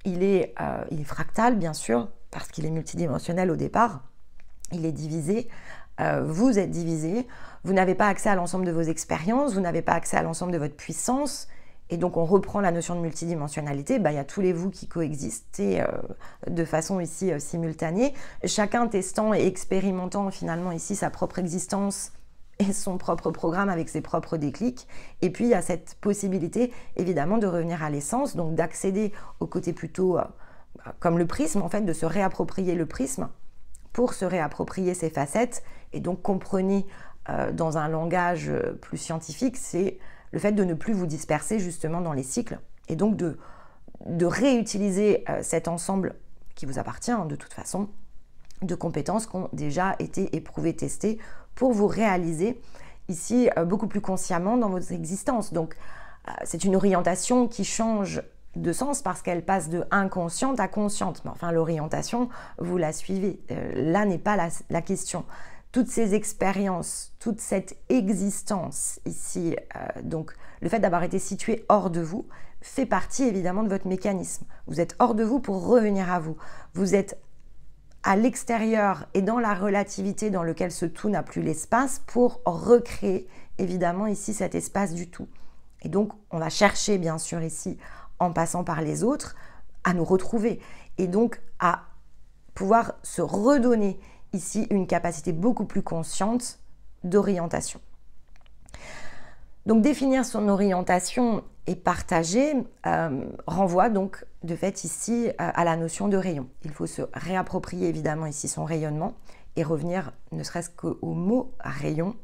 il est fractal bien sûr parce qu'il est multidimensionnel au départ, il est divisé. Vous êtes divisé, vous n'avez pas accès à l'ensemble de vos expériences, vous n'avez pas accès à l'ensemble de votre puissance Et donc on reprend la notion de multidimensionnalité, il y a tous les vous qui coexistent de façon ici simultanée, chacun testant et expérimentant finalement ici sa propre existence et son propre programme avec ses propres déclics. Et puis il y a cette possibilité évidemment de revenir à l'essence, donc d'accéder au côté plutôt comme le prisme en fait, de se réapproprier le prisme pour se réapproprier ses facettes. Et donc comprenez dans un langage plus scientifique, c'est le fait de ne plus vous disperser justement dans les cycles et donc de réutiliser cet ensemble qui vous appartient de toute façon, de compétences qui ont déjà été éprouvées, testées pour vous réaliser ici beaucoup plus consciemment dans votre existence. Donc c'est une orientation qui change de sens parce qu'elle passe de inconsciente à consciente. Mais enfin l'orientation, vous la suivez. Là n'est pas la question. Toutes ces expériences, toute cette existence ici, donc le fait d'avoir été situé hors de vous, fait partie évidemment de votre mécanisme. Vous êtes hors de vous pour revenir à vous. Vous êtes à l'extérieur et dans la relativité dans lequel ce tout n'a plus l'espace pour recréer évidemment ici cet espace du tout. Et donc on va chercher bien sûr ici, en passant par les autres, à nous retrouver et donc à pouvoir se redonner ici une capacité beaucoup plus consciente d'orientation. Donc définir son orientation et partager renvoie donc de fait ici à la notion de rayon. Il faut se réapproprier évidemment ici son rayonnement et revenir ne serait-ce qu'au mot rayon.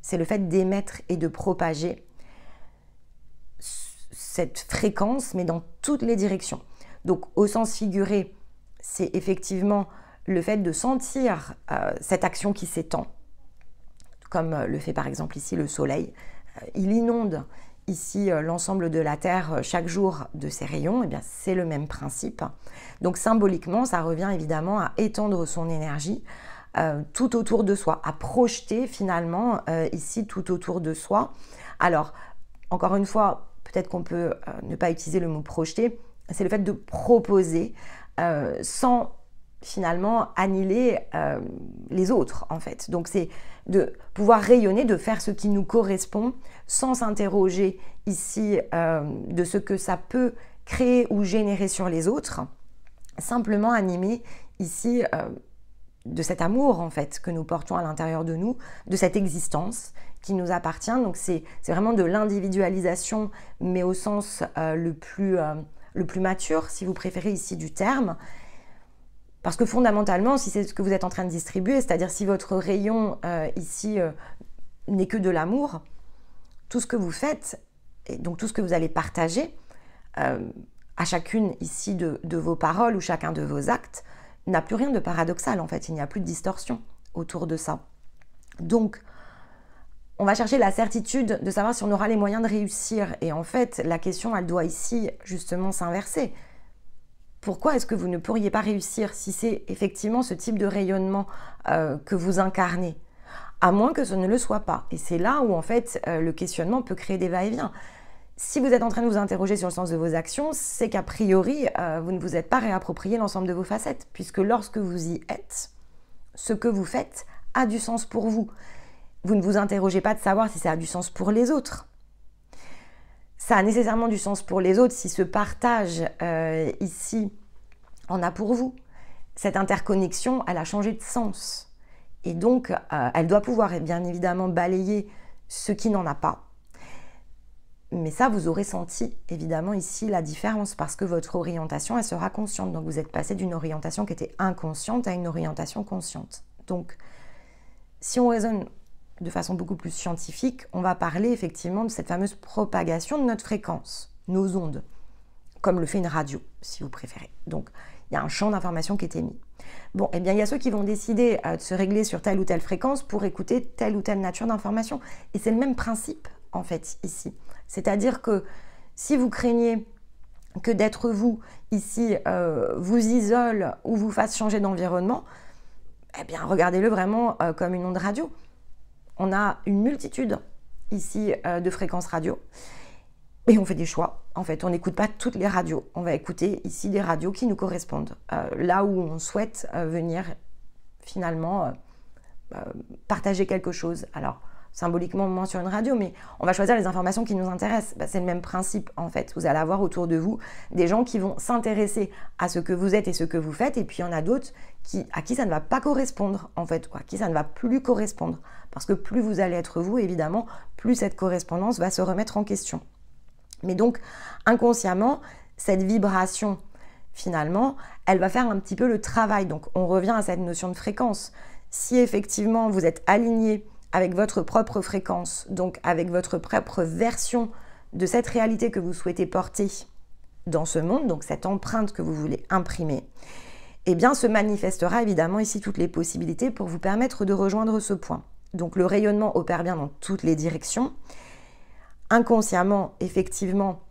C'est le fait d'émettre et de propager cette fréquence mais dans toutes les directions. Donc au sens figuré, c'est effectivement le fait de sentir cette action qui s'étend, comme le fait par exemple ici le soleil. Il inonde ici l'ensemble de la Terre chaque jour de ses rayons, et bien c'est le même principe. Donc symboliquement, ça revient évidemment à étendre son énergie tout autour de soi, à projeter finalement ici tout autour de soi. Alors, encore une fois, peut-être qu'on peut ne pas utiliser le mot projeter, c'est le fait de proposer sans finalement annihiler les autres en fait. Donc c'est de pouvoir rayonner, de faire ce qui nous correspond sans s'interroger ici de ce que ça peut créer ou générer sur les autres, simplement animer ici de cet amour en fait que nous portons à l'intérieur de nous, de cette existence qui nous appartient. Donc c'est vraiment de l'individualisation mais au sens le plus mature si vous préférez ici du terme. Parce que fondamentalement, si c'est ce que vous êtes en train de distribuer, c'est-à-dire si votre rayon ici n'est que de l'amour, tout ce que vous faites, et donc tout ce que vous allez partager à chacune ici de vos paroles ou chacun de vos actes, n'a plus rien de paradoxal en fait, il n'y a plus de distorsion autour de ça. Donc, on va chercher la certitude de savoir si on aura les moyens de réussir. Et en fait, la question, elle doit ici justement s'inverser. Pourquoi est-ce que vous ne pourriez pas réussir si c'est effectivement ce type de rayonnement que vous incarnez? À moins que ce ne le soit pas. Et c'est là où en fait le questionnement peut créer des va-et-vient. Si vous êtes en train de vous interroger sur le sens de vos actions, c'est qu'a priori vous ne vous êtes pas réapproprié l'ensemble de vos facettes. Puisque lorsque vous y êtes, ce que vous faites a du sens pour vous. Vous ne vous interrogez pas de savoir si ça a du sens pour les autres. Ça a nécessairement du sens pour les autres si ce partage ici en a pour vous. Cette interconnexion, elle a changé de sens. Et donc, elle doit pouvoir bien évidemment balayer ce qui n'en a pas. Mais ça, vous aurez senti évidemment ici la différence parce que votre orientation, elle sera consciente. Donc, vous êtes passé d'une orientation qui était inconsciente à une orientation consciente. Donc, si on raisonne de façon beaucoup plus scientifique, on va parler effectivement de cette fameuse propagation de notre fréquence, nos ondes, comme le fait une radio, si vous préférez. Donc, il y a un champ d'information qui est émis. Bon, eh bien, il y a ceux qui vont décider de se régler sur telle ou telle fréquence pour écouter telle ou telle nature d'information. Et c'est le même principe, en fait, ici. C'est-à-dire que si vous craignez que d'être vous, ici, vous isole ou vous fasse changer d'environnement, eh bien, regardez-le vraiment comme une onde radio. On a une multitude ici de fréquences radio et on fait des choix. En fait, on n'écoute pas toutes les radios. On va écouter ici des radios qui nous correspondent. Là où on souhaite venir finalement partager quelque chose. Alors, symboliquement moins sur une radio, mais on va choisir les informations qui nous intéressent. Ben, c'est le même principe en fait. Vous allez avoir autour de vous des gens qui vont s'intéresser à ce que vous êtes et ce que vous faites, et puis il y en a d'autres à qui ça ne va pas correspondre en fait, ou à qui ça ne va plus correspondre. Parce que plus vous allez être vous, évidemment, plus cette correspondance va se remettre en question. Mais donc, inconsciemment, cette vibration, finalement, elle va faire un petit peu le travail. Donc, on revient à cette notion de fréquence. Si effectivement, vous êtes aligné avec votre propre fréquence, donc avec votre propre version de cette réalité que vous souhaitez porter dans ce monde, donc cette empreinte que vous voulez imprimer, eh bien, se manifestera évidemment ici toutes les possibilités pour vous permettre de rejoindre ce point. Donc, le rayonnement opère bien dans toutes les directions. Inconsciemment, effectivement,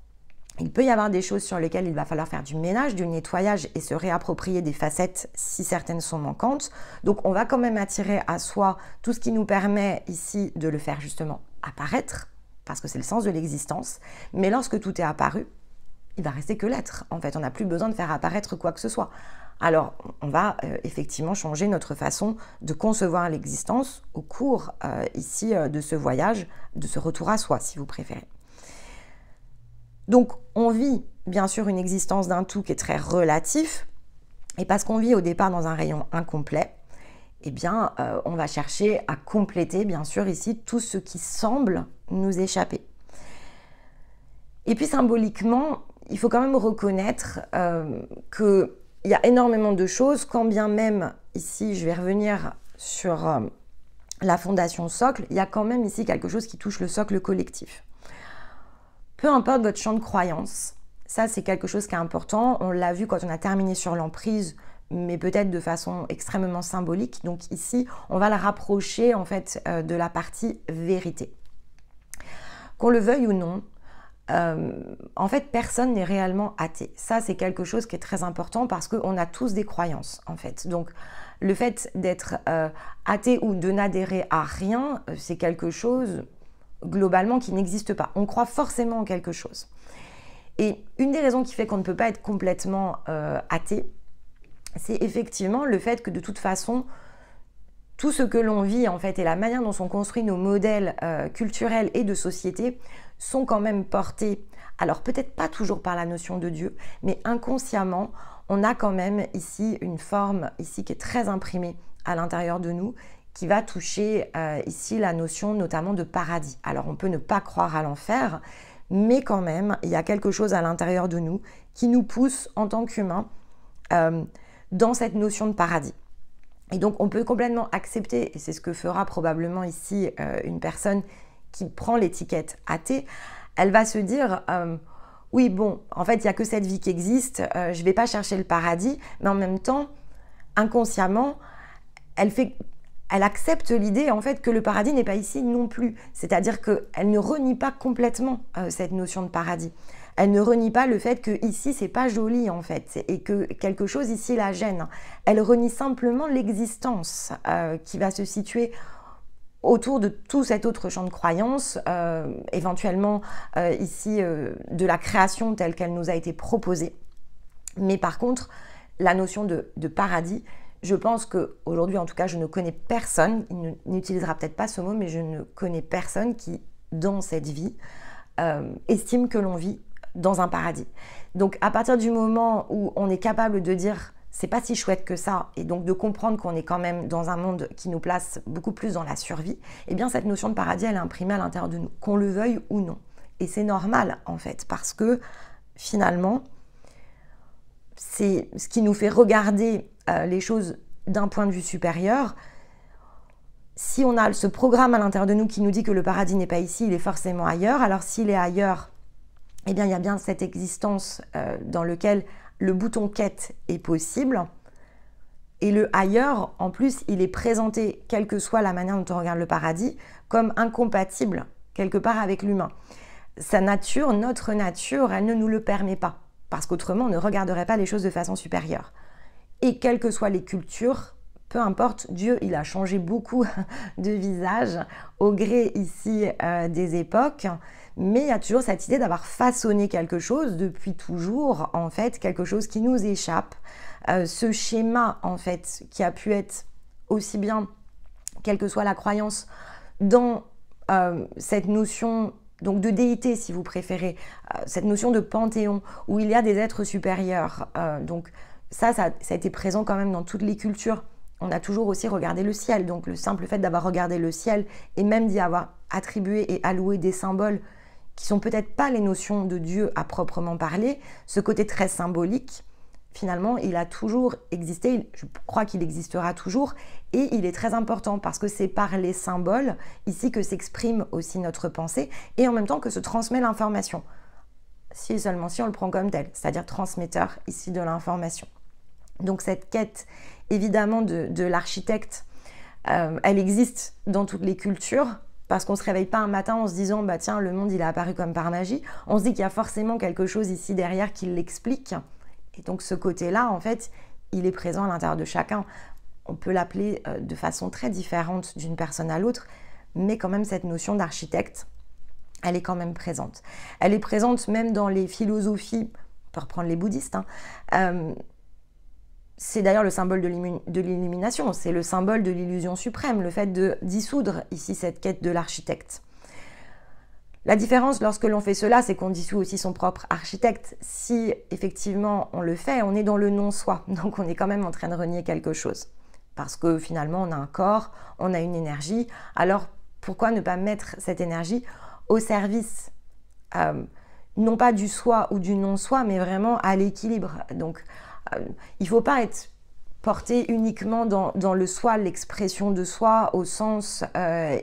il peut y avoir des choses sur lesquelles il va falloir faire du ménage, du nettoyage et se réapproprier des facettes si certaines sont manquantes. Donc, on va quand même attirer à soi tout ce qui nous permet ici de le faire justement apparaître, parce que c'est le sens de l'existence. Mais lorsque tout est apparu, il va rester que l'être. En fait, on n'a plus besoin de faire apparaître quoi que ce soit. Alors, on va effectivement changer notre façon de concevoir l'existence au cours ici de ce voyage, de ce retour à soi, si vous préférez. Donc, on vit bien sûr une existence d'un tout qui est très relatif, et parce qu'on vit au départ dans un rayon incomplet, eh bien, on va chercher à compléter bien sûr ici tout ce qui semble nous échapper. Et puis symboliquement, il faut quand même reconnaître que il y a énormément de choses, quand bien même, ici, je vais revenir sur la fondation socle, il y a quand même ici quelque chose qui touche le socle collectif. Peu importe votre champ de croyance, ça c'est quelque chose qui est important, on l'a vu quand on a terminé sur l'emprise, mais peut-être de façon extrêmement symbolique. Donc ici, on va la rapprocher en fait de la partie vérité. Qu'on le veuille ou non, en fait, personne n'est réellement athée. Ça, c'est quelque chose qui est très important parce qu'on a tous des croyances, en fait. Donc, le fait d'être athée ou de n'adhérer à rien, c'est quelque chose, globalement, qui n'existe pas. On croit forcément en quelque chose. Et une des raisons qui fait qu'on ne peut pas être complètement athée, c'est effectivement le fait que, de toute façon, tout ce que l'on vit, en fait, et la manière dont sont construits nos modèles culturels et de société sont quand même portés, alors peut-être pas toujours par la notion de Dieu, mais inconsciemment, on a quand même ici une forme ici qui est très imprimée à l'intérieur de nous, qui va toucher ici la notion notamment de paradis. Alors on peut ne pas croire à l'enfer, mais quand même, il y a quelque chose à l'intérieur de nous qui nous pousse en tant qu'humains dans cette notion de paradis. Et donc, on peut complètement accepter, et c'est ce que fera probablement ici une personne qui prend l'étiquette athée, elle va se dire oui, bon, en fait, il n'y a que cette vie qui existe, je ne vais pas chercher le paradis, mais en même temps, inconsciemment, elle accepte l'idée en fait que le paradis n'est pas ici non plus. C'est-à-dire qu'elle ne renie pas complètement cette notion de paradis. Elle ne renie pas le fait que ici c'est pas joli en fait et que quelque chose ici la gêne. Elle renie simplement l'existence qui va se situer autour de tout cet autre champ de croyances, éventuellement ici de la création telle qu'elle nous a été proposée. Mais par contre, la notion de paradis, je pense qu'aujourd'hui, en tout cas, je ne connais personne, il n'utilisera peut-être pas ce mot, mais je ne connais personne qui, dans cette vie, estime que l'on vit dans un paradis. Donc, à partir du moment où on est capable de dire c'est pas si chouette que ça, et donc de comprendre qu'on est quand même dans un monde qui nous place beaucoup plus dans la survie, eh bien cette notion de paradis, elle est imprimée à l'intérieur de nous, qu'on le veuille ou non. Et c'est normal, en fait, parce que finalement, c'est ce qui nous fait regarder les choses d'un point de vue supérieur. Si on a ce programme à l'intérieur de nous qui nous dit que le paradis n'est pas ici, il est forcément ailleurs, alors s'il est ailleurs, eh bien, il y a bien cette existence dans laquelle le bouton quête est possible. Et le ailleurs, en plus, il est présenté, quelle que soit la manière dont on regarde le paradis, comme incompatible quelque part avec l'humain. Sa nature, notre nature, elle ne nous le permet pas. Parce qu'autrement, on ne regarderait pas les choses de façon supérieure. Et quelles que soient les cultures, peu importe, Dieu, il a changé beaucoup de visage au gré ici des époques. Mais il y a toujours cette idée d'avoir façonné quelque chose depuis toujours, en fait, quelque chose qui nous échappe. Ce schéma, en fait, qui a pu être aussi bien, quelle que soit la croyance, dans cette notion donc de déité, si vous préférez, cette notion de panthéon, où il y a des êtres supérieurs. Donc ça a été présent quand même dans toutes les cultures. On a toujours aussi regardé le ciel, donc le simple fait d'avoir regardé le ciel et même d'y avoir attribué et alloué des symboles qui sont peut-être pas les notions de Dieu à proprement parler, ce côté très symbolique, finalement, il a toujours existé, je crois qu'il existera toujours, et il est très important parce que c'est par les symboles ici que s'exprime aussi notre pensée et en même temps que se transmet l'information, si seulement si on le prend comme tel, c'est-à-dire transmetteur ici de l'information. Donc cette quête, évidemment, de l'architecte, elle existe dans toutes les cultures, parce qu'on ne se réveille pas un matin en se disant bah tiens, le monde il est apparu comme par magie. On se dit qu'il y a forcément quelque chose ici derrière qui l'explique. Et donc ce côté-là, en fait, il est présent à l'intérieur de chacun. On peut l'appeler de façon très différente d'une personne à l'autre, mais quand même cette notion d'architecte, elle est quand même présente. Elle est présente même dans les philosophies, on peut reprendre les bouddhistes, c'est d'ailleurs le symbole de l'illumination, c'est le symbole de l'illusion suprême, le fait de dissoudre ici cette quête de l'architecte. La différence lorsque l'on fait cela, c'est qu'on dissout aussi son propre architecte. Si effectivement on le fait, on est dans le non-soi, donc on est quand même en train de renier quelque chose. Parce que finalement on a un corps, on a une énergie, alors pourquoi ne pas mettre cette énergie au service, non pas du soi ou du non-soi, mais vraiment à l'équilibre. Donc il ne faut pas être porté uniquement dans le soi, l'expression de soi au sens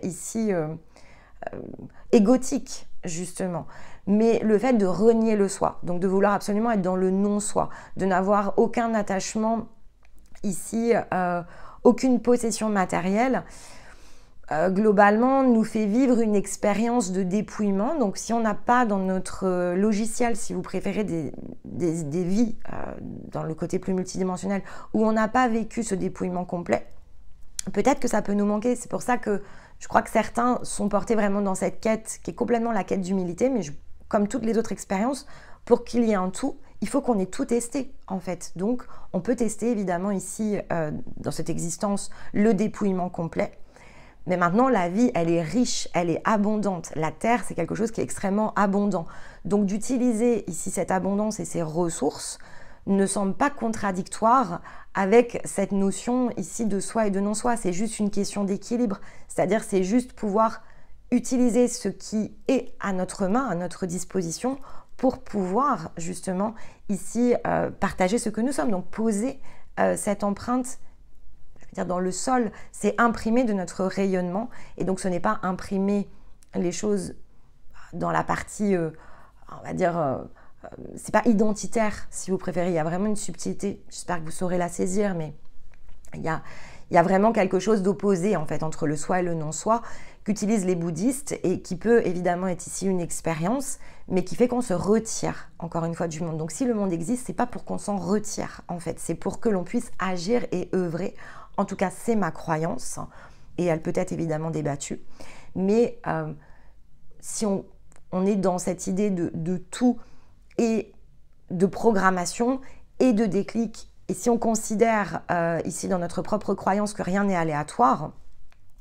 ici égotique justement, mais le fait de renier le soi, donc de vouloir absolument être dans le non-soi, de n'avoir aucun attachement ici, aucune possession matérielle, globalement nous fait vivre une expérience de dépouillement. Donc si on n'a pas dans notre logiciel, si vous préférez, des vies dans le côté plus multidimensionnel, où on n'a pas vécu ce dépouillement complet, peut-être que ça peut nous manquer. C'est pour ça que je crois que certains sont portés vraiment dans cette quête, qui est complètement la quête d'humilité, mais comme toutes les autres expériences, pour qu'il y ait un tout, il faut qu'on ait tout testé en fait. Donc on peut tester évidemment ici, dans cette existence, le dépouillement complet. Mais maintenant, la vie, elle est riche, elle est abondante. La terre, c'est quelque chose qui est extrêmement abondant. Donc d'utiliser ici cette abondance et ces ressources ne semble pas contradictoire avec cette notion ici de soi et de non-soi. C'est juste une question d'équilibre. C'est-à-dire, c'est juste pouvoir utiliser ce qui est à notre main, à notre disposition, pour pouvoir justement ici partager ce que nous sommes. Donc poser cette empreinte dans le sol, c'est imprimer de notre rayonnement, et donc ce n'est pas imprimer les choses dans la partie, on va dire, c'est pas identitaire si vous préférez, il y a vraiment une subtilité, j'espère que vous saurez la saisir, mais il y a vraiment quelque chose d'opposé en fait entre le soi et le non-soi qu'utilisent les bouddhistes et qui peut évidemment être ici une expérience, mais qui fait qu'on se retire encore une fois du monde. Donc si le monde existe, c'est pas pour qu'on s'en retire en fait, c'est pour que l'on puisse agir et œuvrer. En tout cas, c'est ma croyance, et elle peut être évidemment débattue. Mais si on est dans cette idée de tout et de programmation et de déclic, et si on considère ici dans notre propre croyance que rien n'est aléatoire,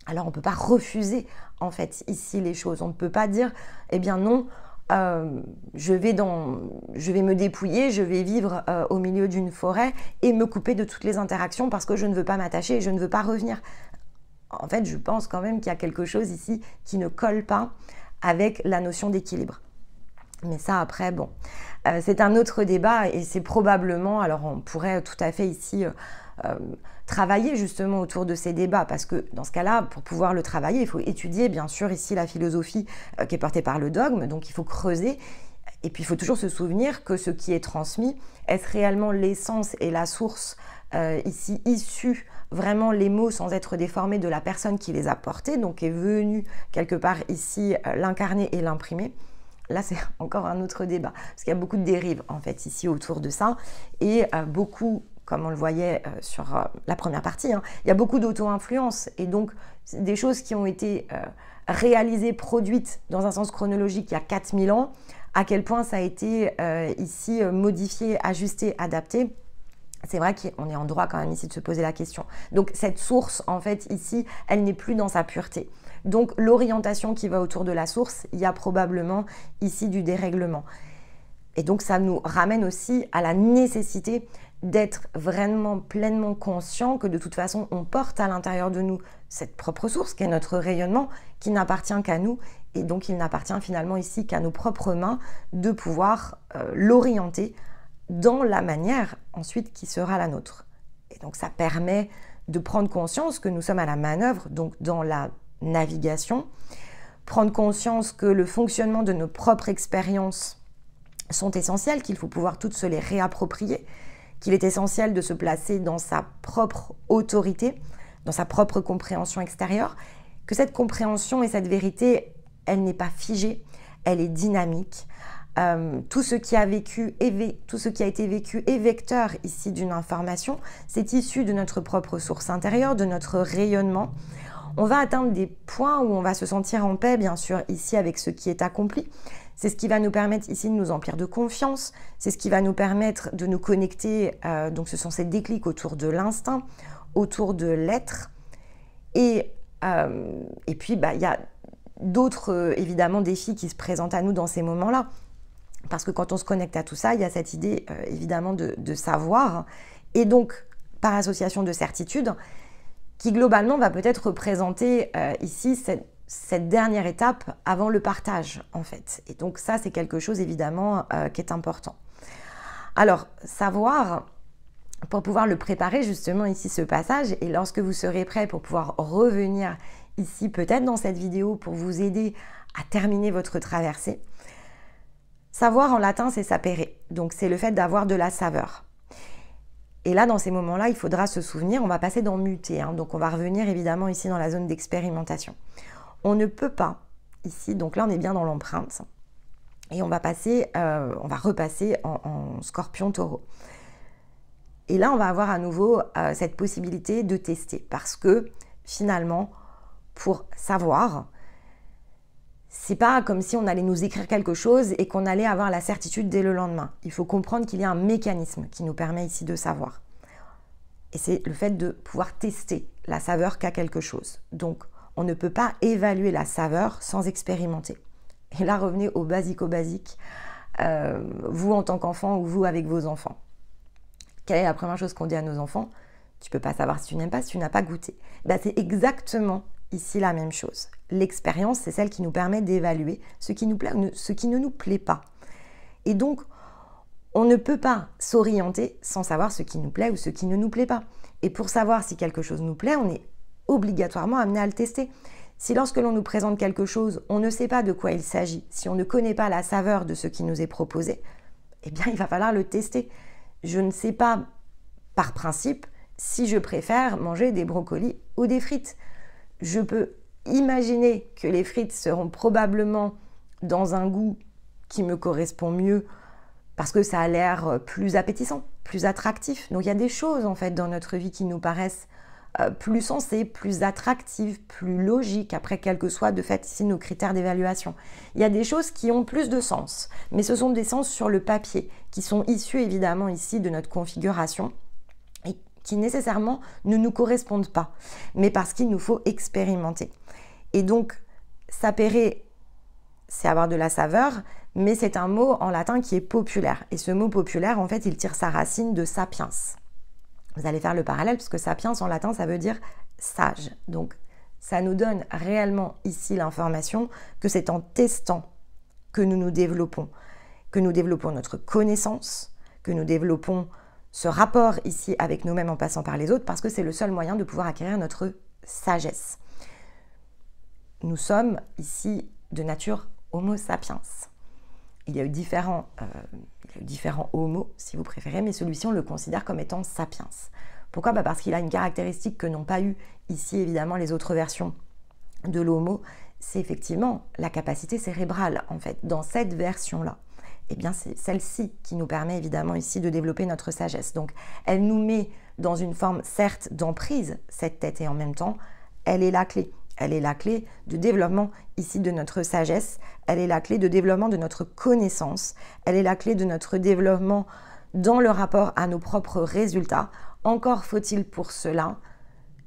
alors on ne peut pas refuser en fait ici les choses. On ne peut pas dire, eh bien non, je vais me dépouiller, je vais vivre au milieu d'une forêt et me couper de toutes les interactions parce que je ne veux pas m'attacher et je ne veux pas revenir. En fait, je pense quand même qu'il y a quelque chose ici qui ne colle pas avec la notion d'équilibre. Mais ça, après, bon, c'est un autre débat et c'est probablement, alors on pourrait tout à fait ici travailler justement autour de ces débats, parce que dans ce cas-là, pour pouvoir le travailler, il faut étudier bien sûr ici la philosophie qui est portée par le dogme, donc il faut creuser, et puis il faut toujours se souvenir que ce qui est transmis, est-ce réellement l'essence et la source ici issue, vraiment les mots sans être déformés de la personne qui les a portés, donc est venue quelque part ici l'incarner et l'imprimer. Là, c'est encore un autre débat, parce qu'il y a beaucoup de dérives en fait ici autour de ça, et beaucoup, comme on le voyait sur la première partie, il y a beaucoup d'auto-influence, et donc des choses qui ont été réalisées, produites dans un sens chronologique il y a 4000 ans, à quel point ça a été ici modifié, ajusté, adapté. C'est vrai qu'on est en droit quand même ici de se poser la question. Donc cette source, en fait, ici, elle n'est plus dans sa pureté. Donc l'orientation qui va autour de la source, il y a probablement ici du dérèglement. Et donc ça nous ramène aussi à la nécessité d'être vraiment pleinement conscient que de toute façon on porte à l'intérieur de nous cette propre source qui est notre rayonnement, qui n'appartient qu'à nous, et donc il n'appartient finalement ici qu'à nos propres mains de pouvoir l'orienter dans la manière ensuite qui sera la nôtre. Et donc ça permet de prendre conscience que nous sommes à la manœuvre, donc dans la navigation, prendre conscience que le fonctionnement de nos propres expériences sont essentielles, qu'il faut pouvoir toutes se les réapproprier, qu'il est essentiel de se placer dans sa propre autorité, dans sa propre compréhension extérieure, que cette compréhension et cette vérité, elle n'est pas figée, elle est dynamique. Tout ce qui a été vécu est vecteur ici d'une information, c'est issu de notre propre source intérieure, de notre rayonnement. On va atteindre des points où on va se sentir en paix, bien sûr, ici avec ce qui est accompli. C'est ce qui va nous permettre ici de nous emplir de confiance, c'est ce qui va nous permettre de nous connecter, donc ce sont ces déclics autour de l'instinct, autour de l'être. Et puis, il y a d'autres, évidemment, défis qui se présentent à nous dans ces moments-là. Parce que quand on se connecte à tout ça, il y a cette idée, évidemment, de savoir, et donc, par association de certitude, qui globalement va peut-être représenter ici cette dernière étape avant le partage, en fait. Et donc ça, c'est quelque chose, évidemment, qui est important. Alors, savoir, pour pouvoir le préparer, justement, ici, ce passage, et lorsque vous serez prêt pour pouvoir revenir ici, peut-être dans cette vidéo, pour vous aider à terminer votre traversée, savoir, en latin, c'est sapere. Donc, c'est le fait d'avoir de la saveur. Et là, dans ces moments-là, il faudra se souvenir, on va passer dans muter, hein, donc on va revenir, évidemment, ici, dans la zone d'expérimentation. On ne peut pas, ici, donc là on est bien dans l'empreinte, et on va repasser en scorpion-taureau. Et là on va avoir à nouveau cette possibilité de tester, parce que finalement, pour savoir, c'est pas comme si on allait nous écrire quelque chose et qu'on allait avoir la certitude dès le lendemain. Il faut comprendre qu'il y a un mécanisme qui nous permet ici de savoir. Et c'est le fait de pouvoir tester la saveur qu'a quelque chose. Donc, on ne peut pas évaluer la saveur sans expérimenter. Et là, revenez au basique, vous en tant qu'enfant ou vous avec vos enfants. Quelle est la première chose qu'on dit à nos enfants? Tu ne peux pas savoir si tu n'aimes pas, si tu n'as pas goûté. C'est exactement ici la même chose. L'expérience, c'est celle qui nous permet d'évaluer ce qui nous plaît ou ce qui ne nous plaît pas. Et donc, on ne peut pas s'orienter sans savoir ce qui nous plaît ou ce qui ne nous plaît pas. Et pour savoir si quelque chose nous plaît, on est obligatoirement amené à le tester. Si lorsque l'on nous présente quelque chose, on ne sait pas de quoi il s'agit, si on ne connaît pas la saveur de ce qui nous est proposé, eh bien il va falloir le tester. Je ne sais pas, par principe, si je préfère manger des brocolis ou des frites. Je peux imaginer que les frites seront probablement dans un goût qui me correspond mieux parce que ça a l'air plus appétissant, plus attractif. Donc il y a des choses en fait dans notre vie qui nous paraissent plus sensées, plus attractives, plus logiques, après quel que soit de fait ici nos critères d'évaluation. Il y a des choses qui ont plus de sens, mais ce sont des sens sur le papier, qui sont issus évidemment ici de notre configuration et qui nécessairement ne nous correspondent pas, mais parce qu'il nous faut expérimenter. Et donc, sapere, c'est avoir de la saveur, mais c'est un mot en latin qui est populaire. Et ce mot populaire, en fait, il tire sa racine de sapiens. Vous allez faire le parallèle, parce que sapiens en latin, ça veut dire sage. Donc, ça nous donne réellement ici l'information que c'est en testant que nous nous développons, que nous développons notre connaissance, que nous développons ce rapport ici avec nous-mêmes en passant par les autres, parce que c'est le seul moyen de pouvoir acquérir notre sagesse. Nous sommes ici de nature Homo sapiens. Il y a eu différents homo, si vous préférez, mais celui-ci, on le considère comme étant sapiens. Pourquoi? Parce qu'il a une caractéristique que n'ont pas eu ici, évidemment, les autres versions de l'homo, c'est effectivement la capacité cérébrale, en fait. Dans cette version-là, eh bien, c'est celle-ci qui nous permet, évidemment, ici, de développer notre sagesse. Donc, elle nous met dans une forme, certes, d'emprise, cette tête, et en même temps, elle est la clé. Elle est la clé de développement ici de notre sagesse, elle est la clé de développement de notre connaissance, elle est la clé de notre développement dans le rapport à nos propres résultats. Encore faut-il pour cela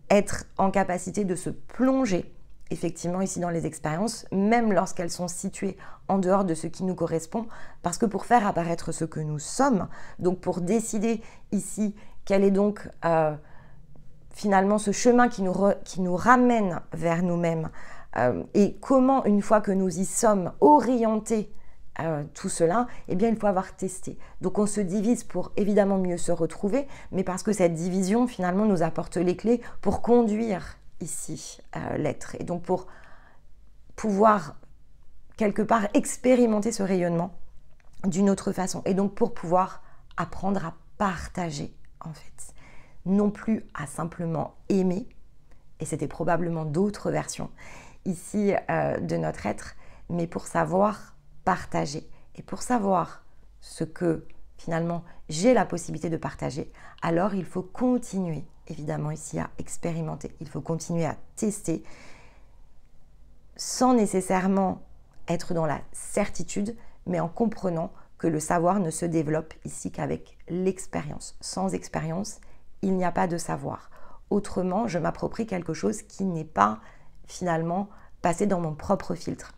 être en capacité de se plonger effectivement ici dans les expériences, même lorsqu'elles sont situées en dehors de ce qui nous correspond, parce que pour faire apparaître ce que nous sommes, donc pour décider ici quel est donc finalement ce chemin qui nous ramène vers nous-mêmes, et comment, une fois que nous y sommes, orienter tout cela, eh bien, il faut avoir testé. Donc, on se divise pour évidemment mieux se retrouver, mais parce que cette division, finalement, nous apporte les clés pour conduire ici l'être. Et donc, pour pouvoir, quelque part, expérimenter ce rayonnement d'une autre façon. Et donc, pour pouvoir apprendre à partager, en fait. Non plus à simplement aimer, et c'était probablement d'autres versions ici de notre être, mais pour savoir partager. Et pour savoir ce que finalement j'ai la possibilité de partager, alors il faut continuer évidemment ici à expérimenter, il faut continuer à tester sans nécessairement être dans la certitude, mais en comprenant que le savoir ne se développe ici qu'avec l'expérience. Sans expérience, il n'y a pas de savoir. Autrement, je m'approprie quelque chose qui n'est pas finalement passé dans mon propre filtre.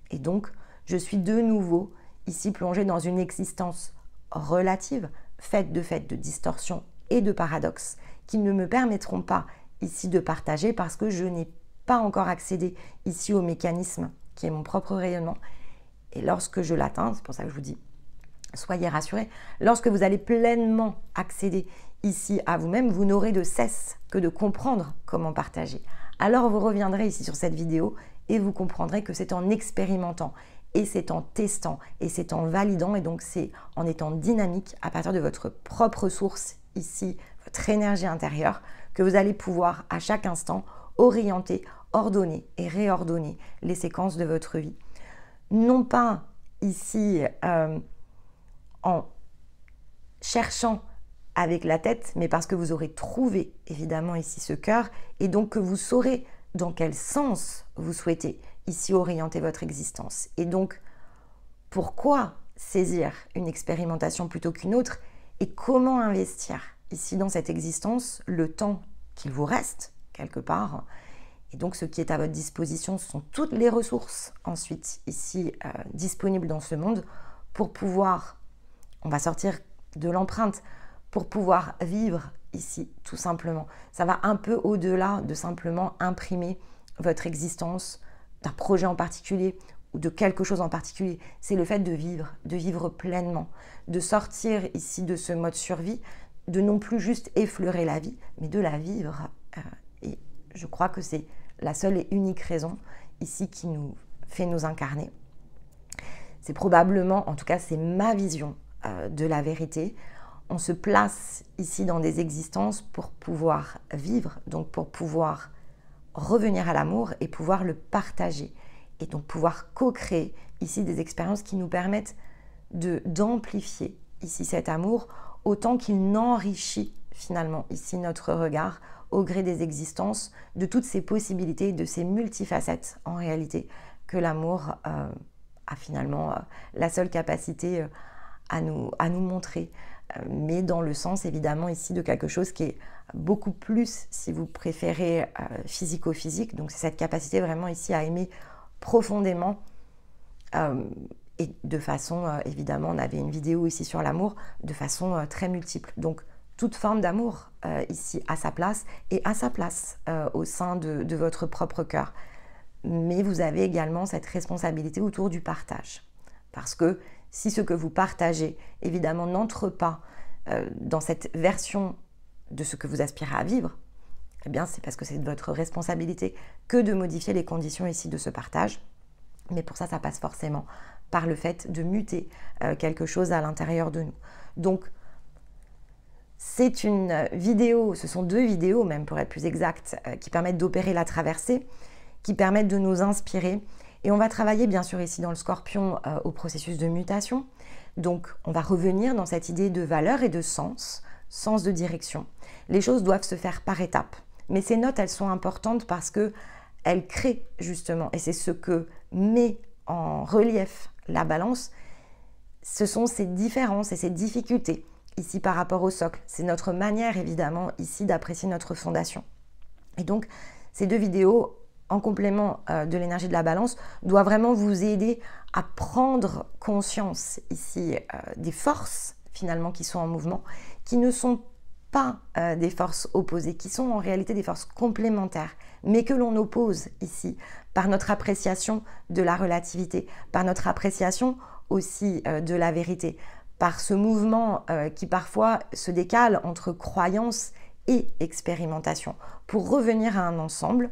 Et donc, je suis de nouveau ici plongée dans une existence relative, faite de distorsions et de paradoxes, qui ne me permettront pas ici de partager parce que je n'ai pas encore accédé ici au mécanisme qui est mon propre rayonnement. Et lorsque je l'atteins, c'est pour ça que je vous dis, soyez rassurés, lorsque vous allez pleinement accéder ici à vous-même, vous n'aurez de cesse que de comprendre comment partager. Alors vous reviendrez ici sur cette vidéo et vous comprendrez que c'est en expérimentant et c'est en testant et c'est en validant et donc c'est en étant dynamique à partir de votre propre source ici, votre énergie intérieure, que vous allez pouvoir à chaque instant orienter, ordonner et réordonner les séquences de votre vie. Non pas ici en cherchant avec la tête, mais parce que vous aurez trouvé évidemment ici ce cœur et donc que vous saurez dans quel sens vous souhaitez ici orienter votre existence. Et donc, pourquoi saisir une expérimentation plutôt qu'une autre et comment investir ici dans cette existence le temps qu'il vous reste quelque part. Et donc, ce qui est à votre disposition, ce sont toutes les ressources ensuite ici disponibles dans ce monde pour pouvoir, on va sortir de l'empreinte, pour pouvoir vivre ici, tout simplement. Ça va un peu au-delà de simplement imprimer votre existence d'un projet en particulier ou de quelque chose en particulier. C'est le fait de vivre pleinement, de sortir ici de ce mode survie, de non plus juste effleurer la vie, mais de la vivre. Et je crois que c'est la seule et unique raison ici qui nous fait nous incarner. C'est probablement, en tout cas c'est ma vision de la vérité. On se place ici dans des existences pour pouvoir vivre, donc pour pouvoir revenir à l'amour et pouvoir le partager. Et donc pouvoir co-créer ici des expériences qui nous permettent d'amplifier ici cet amour autant qu'il n'enrichit finalement ici notre regard au gré des existences, de toutes ces possibilités, de ces multifacettes en réalité que l'amour a finalement la seule capacité à nous montrer. Mais dans le sens évidemment ici de quelque chose qui est beaucoup plus, si vous préférez, physico-physique. Donc c'est cette capacité vraiment ici à aimer profondément et de façon, évidemment, on avait une vidéo ici sur l'amour, de façon très multiple. Donc toute forme d'amour ici a sa place et a sa place au sein de votre propre cœur. Mais vous avez également cette responsabilité autour du partage. Parce que si ce que vous partagez, évidemment, n'entre pas dans cette version de ce que vous aspirez à vivre, eh bien, c'est parce que c'est de votre responsabilité que de modifier les conditions ici de ce partage. Mais pour ça, ça passe forcément par le fait de muter quelque chose à l'intérieur de nous. Donc, c'est une vidéo, ce sont deux vidéos même pour être plus exact, qui permettent d'opérer la traversée, qui permettent de nous inspirer. Et on va travailler bien sûr ici dans le Scorpion au processus de mutation. Donc on va revenir dans cette idée de valeur et de sens de direction. Les choses doivent se faire par étapes. Mais ces notes, elles sont importantes parce qu'elles créent justement, et c'est ce que met en relief la balance, ce sont ces différences et ces difficultés ici par rapport au socle. C'est notre manière évidemment ici d'apprécier notre fondation. Et donc ces deux vidéos en complément de l'énergie de la balance, doit vraiment vous aider à prendre conscience ici des forces finalement qui sont en mouvement, qui ne sont pas des forces opposées, qui sont en réalité des forces complémentaires, mais que l'on oppose ici par notre appréciation de la relativité, par notre appréciation aussi de la vérité, par ce mouvement qui parfois se décale entre croyance et expérimentation, pour revenir à un ensemble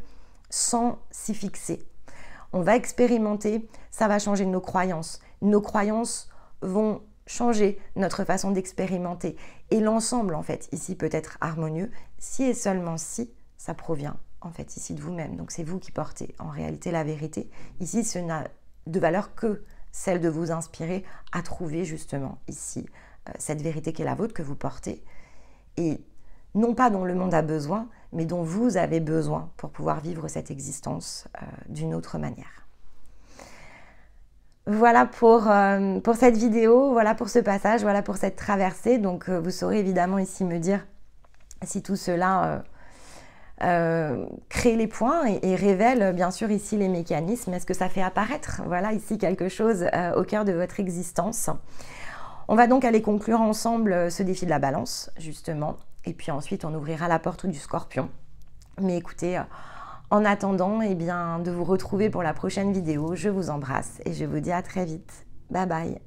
sans s'y fixer. On va expérimenter, ça va changer nos croyances. Nos croyances vont changer notre façon d'expérimenter. Et l'ensemble, en fait, ici peut être harmonieux si et seulement si ça provient, en fait, ici de vous-même. Donc c'est vous qui portez en réalité la vérité. Ici, ce n'a de valeur que celle de vous inspirer à trouver justement ici cette vérité qui est la vôtre, que vous portez. Et non pas dont le monde a besoin, mais dont vous avez besoin pour pouvoir vivre cette existence d'une autre manière. Voilà pour cette vidéo, voilà pour ce passage, voilà pour cette traversée. Donc vous saurez évidemment ici me dire si tout cela crée les points et révèle bien sûr ici les mécanismes. Est-ce que ça fait apparaître, voilà, ici quelque chose au cœur de votre existence? On va donc aller conclure ensemble ce défi de la balance, justement. Et puis ensuite, on ouvrira la porte du Scorpion. Mais écoutez, en attendant de vous retrouver pour la prochaine vidéo, je vous embrasse et je vous dis à très vite. Bye bye.